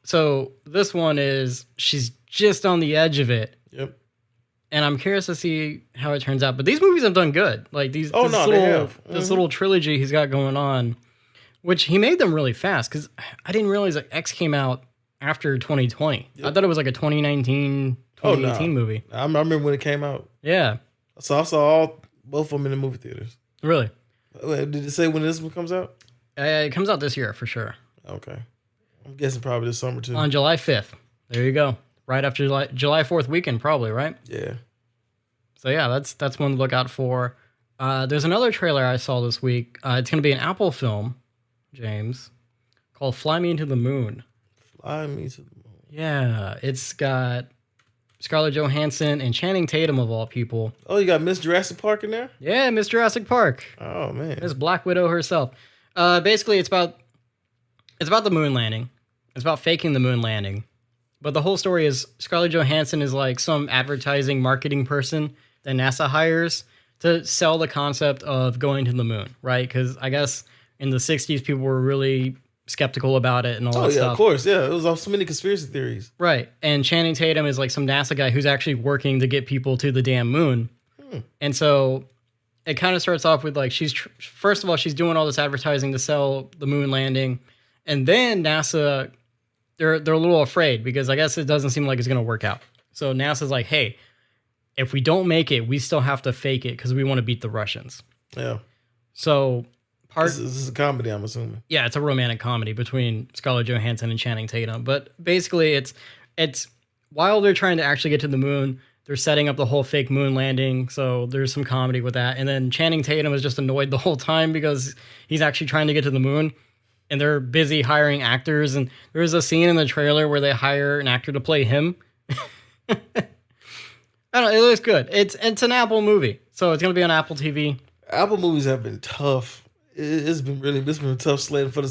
So this one she's just on the edge of it. Yep. And I'm curious to see how it turns out. But these movies have done good. Like this little trilogy he's got going on, which he made them really fast because I didn't realize that X came out after 2020. Yep. I thought it was like a 2019, 2018 movie. I remember when it came out. Yeah. So I saw both of them in the movie theaters. Really? Did it say when this one comes out? It comes out this year for sure. Okay. I'm guessing probably this summer too. On July 5th. There you go. Right after July 4th weekend, probably, right? Yeah. So yeah, that's one to look out for. There's another trailer I saw this week. It's going to be an Apple film, James, called Fly Me to the Moon. Fly Me to the Moon. Yeah, it's got Scarlett Johansson and Channing Tatum of all people. Oh, you got Miss Jurassic Park in there? Yeah, Miss Jurassic Park. Oh man, Miss Black Widow herself. Basically, it's about the moon landing. It's about faking the moon landing. But the whole story is Scarlett Johansson is like some advertising marketing person that NASA hires to sell the concept of going to the moon, right? Because I guess in the 60s, people were really skeptical about it and all that stuff. Oh, yeah, of course. Yeah, it was so many conspiracy theories. Right. And Channing Tatum is like some NASA guy who's actually working to get people to the damn moon. And so it kind of starts off with like first of all, she's doing all this advertising to sell the moon landing. And then NASA... They're a little afraid because I guess it doesn't seem like it's going to work out. So NASA's like, hey, if we don't make it, we still have to fake it because we want to beat the Russians. Yeah. So this is a comedy, I'm assuming. Yeah, it's a romantic comedy between Scarlett Johansson and Channing Tatum. But basically, it's while they're trying to actually get to the moon, they're setting up the whole fake moon landing. So there's some comedy with that. And then Channing Tatum is just annoyed the whole time because he's actually trying to get to the moon. And they're busy hiring actors. And there's a scene in the trailer where they hire an actor to play him. I don't know. It looks good. It's an Apple movie. So it's going to be on Apple TV. Apple movies have been tough. It's been a tough slate for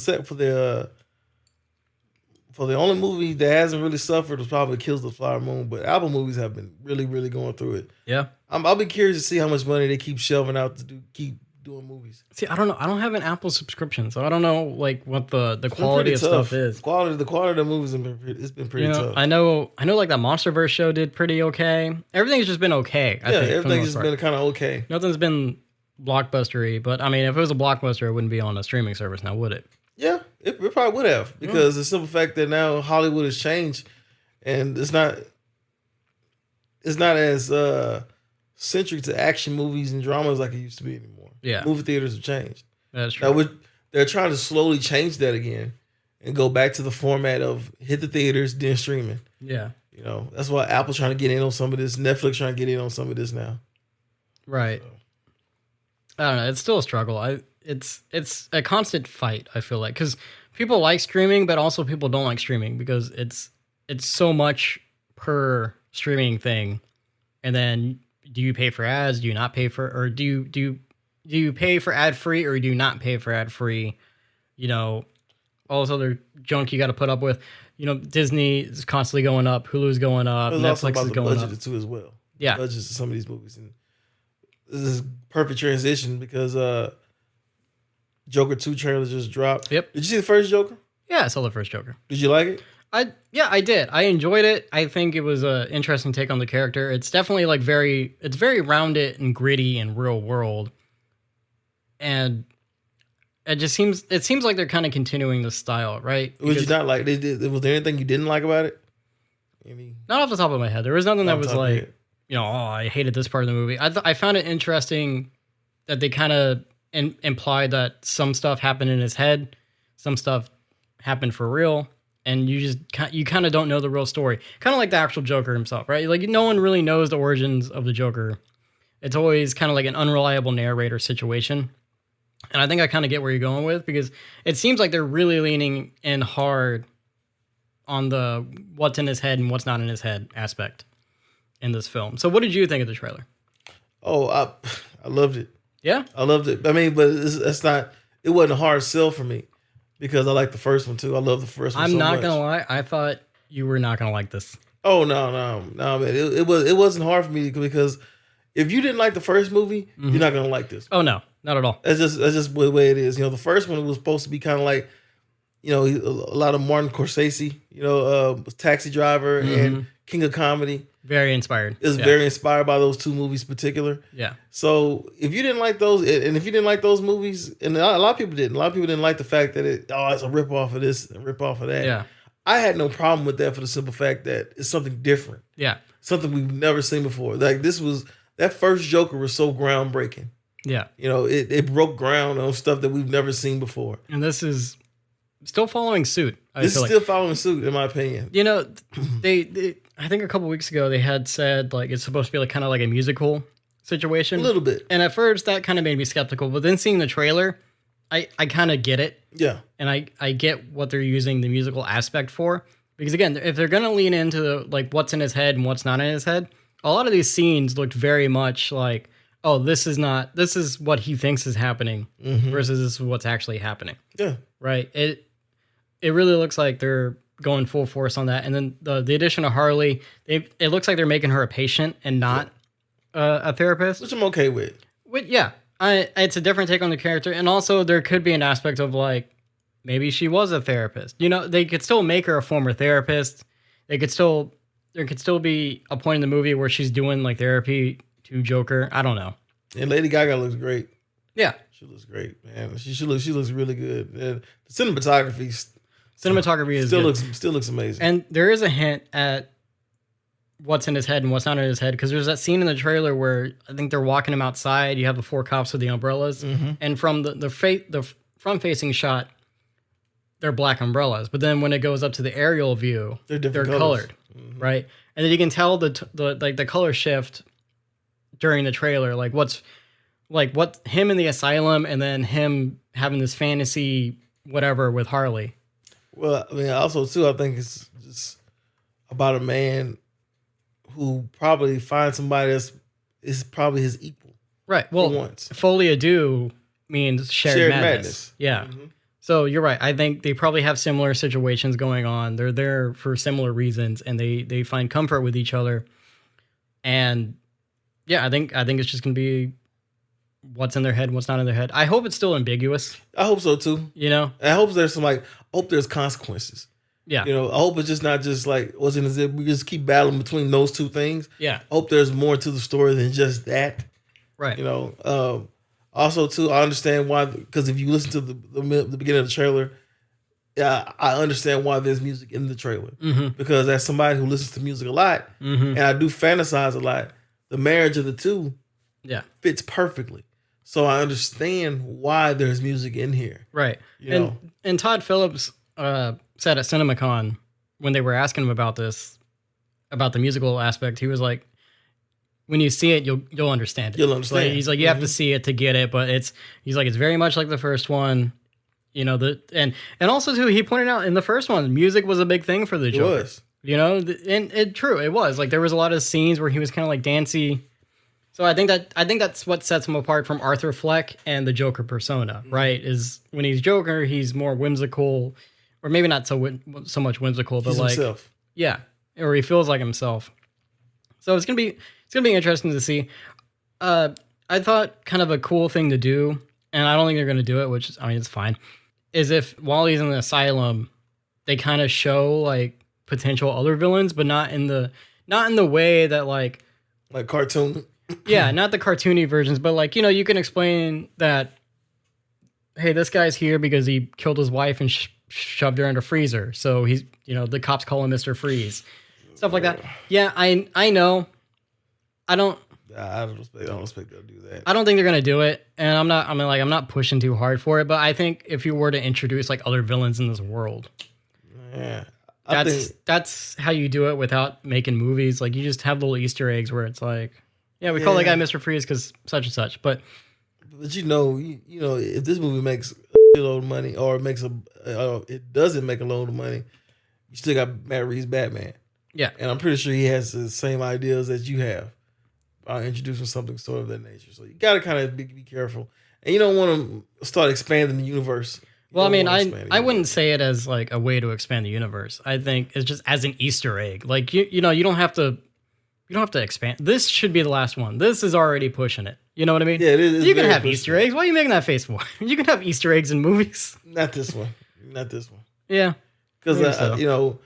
for the only movie that hasn't really suffered was probably Kills the Flower Moon, but Apple movies have been really, really going through it. Yeah. I'll be curious to see how much money they keep shelving out to keep doing movies. See, I don't know. I don't have an Apple subscription, so I don't know like what the quality of tough. stuff is. The quality of the movies it's been pretty tough. I know like that MonsterVerse show did pretty okay. Everything's just been okay. I think, everything's just been kind of okay. Nothing's been blockbustery, but I mean, if it was a blockbuster, it wouldn't be on a streaming service now, would it? Yeah, it probably would have, because the simple fact that now Hollywood has changed, and it's not as centric to action movies and dramas like it used to be anymore. Yeah, movie theaters have changed. That's true. Now they're trying to slowly change that again and go back to the format of hit the theaters, then streaming. Yeah, that's why Apple's trying to get in on some of this. Netflix trying to get in on some of this now. Right. So. I don't know. It's still a struggle. It's a constant fight, I feel like, because people like streaming, but also people don't like streaming because it's so much per streaming thing. And then do you pay for ads? Do you not pay for, or do you pay for ad free, or do you not pay for ad free? All this other junk you got to put up with. Disney is constantly going up, Hulu's going up, Netflix is going up too as well. Yeah, budgets of some of these movies, and this is perfect transition because Joker 2 trailer just dropped. Yep. Did you see the first Joker? Yeah, I saw the first Joker. Did you like it? I did. I enjoyed it. I think it was an interesting take on the character. It's definitely like it's very rounded and gritty and real world. And it seems like they're kind of continuing the style, right? Would you not like? Was there anything you didn't like about it? Not off the top of my head. There was nothing that was like, I hated this part of the movie. I found it interesting that they kind of implied that some stuff happened in his head, some stuff happened for real, and you kind of don't know the real story. Kind of like the actual Joker himself, right? Like no one really knows the origins of the Joker. It's always kind of like an unreliable narrator situation. And I think I kind of get where you're going with, because it seems like they're really leaning in hard on the what's in his head and what's not in his head aspect in this film. So what did you think of the trailer? Oh, I loved it. Yeah? I loved it. I mean, but it wasn't a hard sell for me because I like the first one too. I love the first one I'm so not much. going to lie. I thought you were not going to like this. Oh, no, man. It wasn't hard for me because if you didn't like the first movie, you're not going to like this. Oh, no. Not at all. That's just the way it is. The first one was supposed to be kind of like, a lot of Martin Scorsese, Taxi Driver and King of Comedy. Very inspired. It's very inspired by those two movies in particular. Yeah. So if you didn't like those, and if you didn't like those movies, and a lot of people didn't. A lot of people didn't like the fact that it's a rip off of this and rip off of that. Yeah. I had no problem with that for the simple fact that it's something different. Yeah. Something we've never seen before. Like that first Joker was so groundbreaking. Yeah. It broke ground on stuff that we've never seen before. And this is still following suit. This is still following suit, in my opinion. They I think a couple weeks ago they had said like it's supposed to be like kind of like a musical situation. A little bit. And at first that kind of made me skeptical, but then seeing the trailer, I kind of get it. Yeah. And I get what they're using the musical aspect for. Because again, if they're gonna lean into like what's in his head and what's not in his head, a lot of these scenes looked very much like, oh, this is what he thinks is happening versus this is what's actually happening. Yeah. Right. It really looks like they're going full force on that. And then the addition of Harley, it looks like they're making her a patient and not a therapist. Which I'm okay with. Yeah. It's a different take on the character. And also there could be an aspect of like, maybe she was a therapist. They could still make her a former therapist. There could still be a point in the movie where she's doing like therapy to Joker. I don't know. And Lady Gaga looks great. Yeah. She looks great, man. She looks really good. And the cinematography is still looks amazing. And there is a hint at what's in his head and what's not in his head, because there's that scene in the trailer where I think they're walking him outside. You have the 4 cops with the umbrellas, and from the front facing shot, they're black umbrellas. But then when it goes up to the aerial view, they're colored, right? And then you can tell the color shift during the trailer, like what him in the asylum, and then him having this fantasy whatever with Harley. Well, I mean, also too, I think it's just about a man who probably finds somebody is probably his equal. Right. Well, once. Folie à Deux means shared madness. Yeah. So you're right. I think they probably have similar situations going on. They're there for similar reasons, and they find comfort with each other. And yeah, I think it's just gonna be what's in their head, what's not in their head. I hope it's still ambiguous. I hope so too. You know? I hope there's some I hope there's consequences. Yeah. You know, I hope it's just not just like wasn't as if we just keep battling between those two things. Yeah. I hope there's more to the story than just that. Right. You know, also too, I understand why, because if you listen to the beginning of the trailer, yeah, I understand why there's music in the trailer. Because as somebody who listens to music a lot, and I do fantasize a lot, the marriage of the two fits perfectly. So I understand why there's music in here. Right. You know? And Todd Phillips said at CinemaCon when they were asking him about this, about the musical aspect, he was like, when you see it, you'll understand it. You'll understand. Like, he's like, you have to see it to get it, but he's like, it's very much like the first one. You know, and also too, he pointed out in the first one, music was a big thing for the Joker. It was. You know, and it was like there was a lot of scenes where he was kind of like dancey. So I think that's what sets him apart from Arthur Fleck and the Joker persona, right? Is when he's Joker, he's more whimsical, or maybe not so much whimsical, but He's like himself. Yeah, or he feels like himself. So it's gonna be interesting to see. I thought kind of a cool thing to do, and I don't think they're gonna do it, which is, I mean, it's fine. Is if while he's in the asylum, they kind of show like potential other villains, but not in the way that like cartoon. Yeah, not the cartoony versions, but like, you know, you can explain that, hey, this guy's here because he killed his wife and shoved her in a freezer. So he's, you know, the cops call him Mr. Freeze. Stuff like that. Yeah, I know. I don't expect they'll do that. I don't think they're gonna do it, and I'm not pushing too hard for it. But I think if you were to introduce like other villains in this world, yeah, that's how you do it without making movies. Like you just have little Easter eggs where it's like, yeah, we call that guy Mr. Freeze because such and such. But you know, if this movie makes a load of money or it doesn't make a load of money, you still got Matt Reeves' Batman. Yeah, and I'm pretty sure he has the same ideas that you have. Introducing something sort of that nature. So you got to kind of be careful. And you don't want to start expanding the universe. Well, I mean, I wouldn't say it as like a way to expand the universe. I think it's just as an Easter egg. Like, you know, you don't have to expand. This should be the last one. This is already pushing it. You know what I mean? Yeah, it is. You can have Easter eggs. Why are you making that face for? You can have Easter eggs in movies. Not this one. Yeah. Because, you know,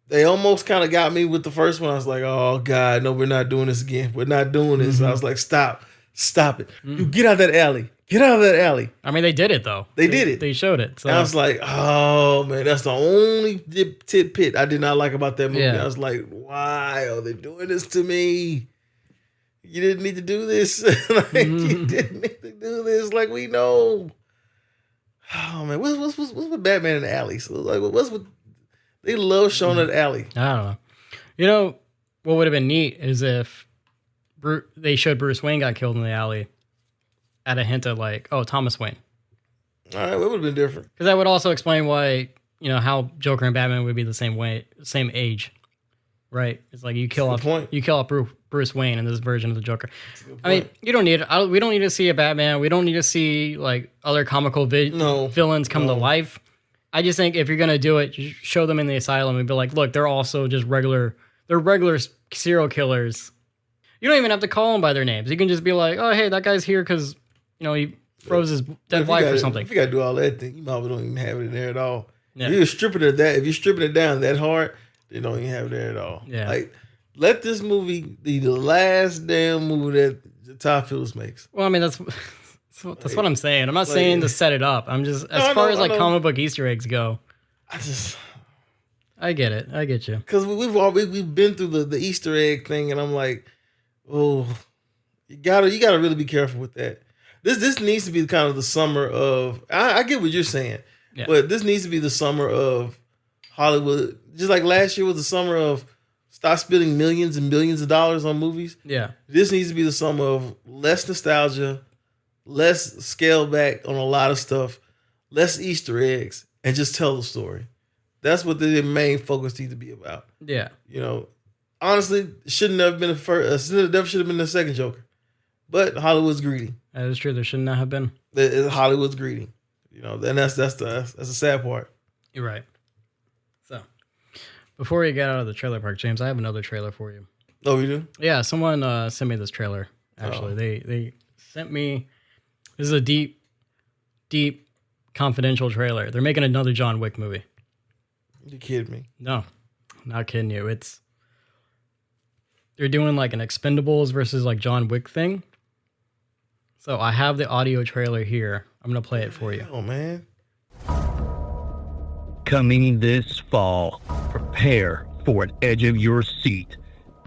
they almost kind of got me with the first one. I was like, oh, God, no, we're not doing this again. We're not doing this. I was like, stop it. You get out of that alley. Get out of that alley. I mean, they did it, though. They did it. They showed it. So. And I was like, oh, man, that's the only tidbit I did not like about that movie. Yeah. I was like, why are they doing this to me? You didn't need to do this. You didn't need to do this. Like, we know. Oh, man, what's with Batman in the alley? So, like, what's with... They love showing that alley. I don't know. You know, what would have been neat is if they showed Bruce Wayne got killed in the alley at a hint of like, oh, Thomas Wayne. All right, that would have been different. Because that would also explain why, you know, how Joker and Batman would be the same age, right? It's like you kill off Bruce Wayne in this version of the Joker. I mean, you don't need it. We don't need to see a Batman. We don't need to see like other comical villains come to life. I just think if you're going to do it, just show them in the asylum and be like, look, they're also just regular serial killers. You don't even have to call them by their names. You can just be like, oh, hey, that guy's here because, you know, he froze his dead wife or something. If you got to do all that thing, you probably don't even have it in there at all. Yeah. If you're stripping it down that hard, they don't even have it there at all. Yeah. Like, let this movie be the last damn movie that Todd Phillips makes. Well, I mean, that's what I'm saying. I'm not saying to set it up. I'm just as far as like comic book Easter eggs go. I get it. I get you. Because we've been through the Easter egg thing, and I'm like, oh, you gotta really be careful with that. This needs to be kind of the summer of. I get what you're saying, but this needs to be the summer of Hollywood. Just like last year was the summer of stop spending millions and billions of dollars on movies. Yeah, this needs to be the summer of less nostalgia. Less scale back on a lot of stuff, less Easter eggs, and just tell the story. That's what the main focus needs to be about. Yeah. You know, honestly, shouldn't have been never should have been the second Joker. But Hollywood's greedy. That is true. There should not have been. Hollywood's greedy. You know, then that's the sad part. You're right. So, before we get out of the trailer park, James, I have another trailer for you. Oh, you do? Yeah, someone sent me this trailer. Actually, they sent me. This is a deep, confidential trailer. They're making another John Wick movie. You kidding me? No, not kidding you. They're doing like an Expendables versus like John Wick thing. So I have the audio trailer here. I'm gonna play it for you. Oh man. Coming this fall, prepare for an edge of your seat,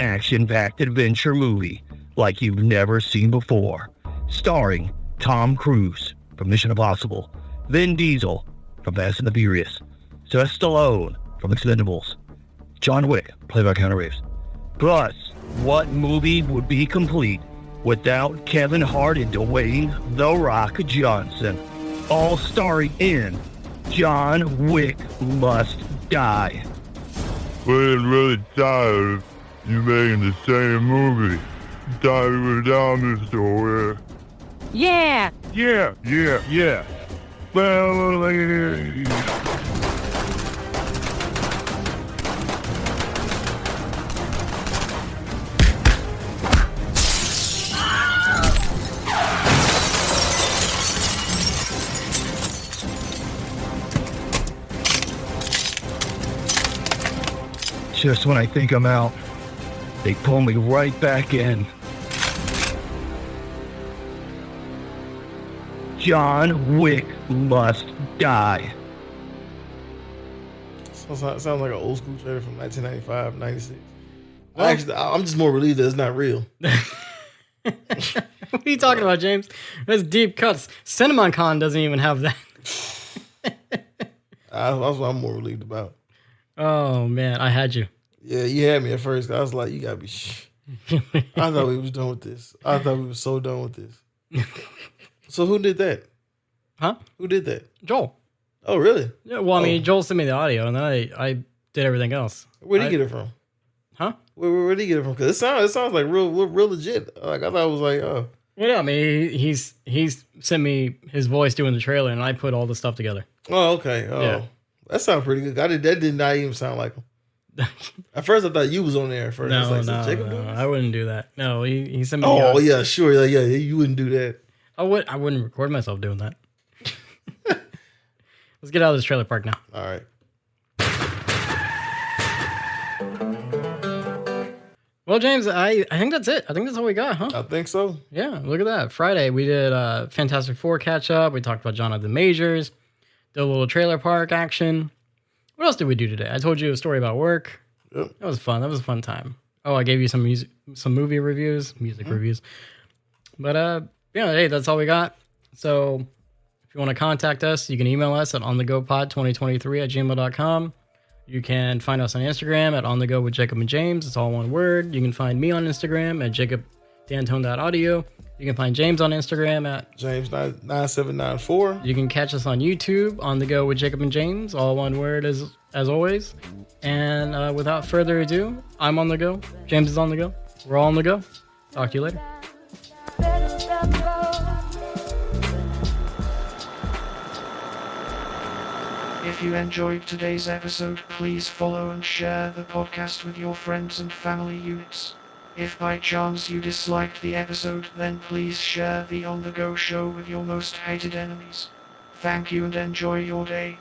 action-packed adventure movie like you've never seen before. Starring Tom Cruise from Mission Impossible, Vin Diesel from Fast and the Furious, Sylvester Stallone from Expendables, John Wick, played by Keanu Reeves. Plus, what movie would be complete without Kevin Hart and Dwayne "The Rock" Johnson, all starring in John Wick Must Die. We're really tired of you making the same movie. Tired of it down this door. Yeah. Yeah. Well, like, Just when I think I'm out, they pull me right back in. John Wick Must Die. Sounds like an old school trailer from 1995, 96. Actually, I'm just more relieved that it's not real. What are you talking about, James? That's deep cuts. CinemaCon doesn't even have that. That's what I'm more relieved about. Oh man, I had you. Yeah, you had me at first. I was like, you gotta be I thought we was done with this. I thought we were so done with this. So who did that? Huh? Who did that? Joel. Oh, really? Yeah, well, I mean, Joel sent me the audio, and then I did everything else. Where'd he get it from? Huh? Where'd he get it from? Because it sounds like real legit. Like I thought it was like, oh. Well, yeah, I mean, he's sent me his voice doing the trailer, and I put all the stuff together. Oh, okay. Oh, Yeah. That sounds pretty good. That did not even sound like him. At first, I thought you was on there at first. No, I was like, no, "So Jacob doing this?" I wouldn't do that. No, he sent me. Oh, yeah, sure. Yeah, you wouldn't do that. I wouldn't record myself doing that. Let's get out of this trailer park now. All right. Well, James, I think that's it. I think that's all we got, huh? I think so. Yeah, look at that. Friday, we did Fantastic Four catch up. We talked about Jonathan Majors, did a little trailer park action. What else did we do today? I told you a story about work. Yep. That was fun. That was a fun time. Oh, I gave you some movie reviews, music reviews. But yeah, hey, that's all we got. So if you want to contact us, you can email us at onthegopod2023@gmail.com. You can find us on Instagram at onthego with Jacob and James. It's all one word. You can find me on Instagram at jacobdantone.audio. You can find James on Instagram at James9794. You can catch us on YouTube, On The Go with Jacob and James, all one word as always. And without further ado, I'm on the go. James is on the go. We're all on the go. Talk to you later. If you enjoyed today's episode, please follow and share the podcast with your friends and family units. If by chance you disliked the episode, then please share the On The Go show with your most hated enemies. Thank you and enjoy your day.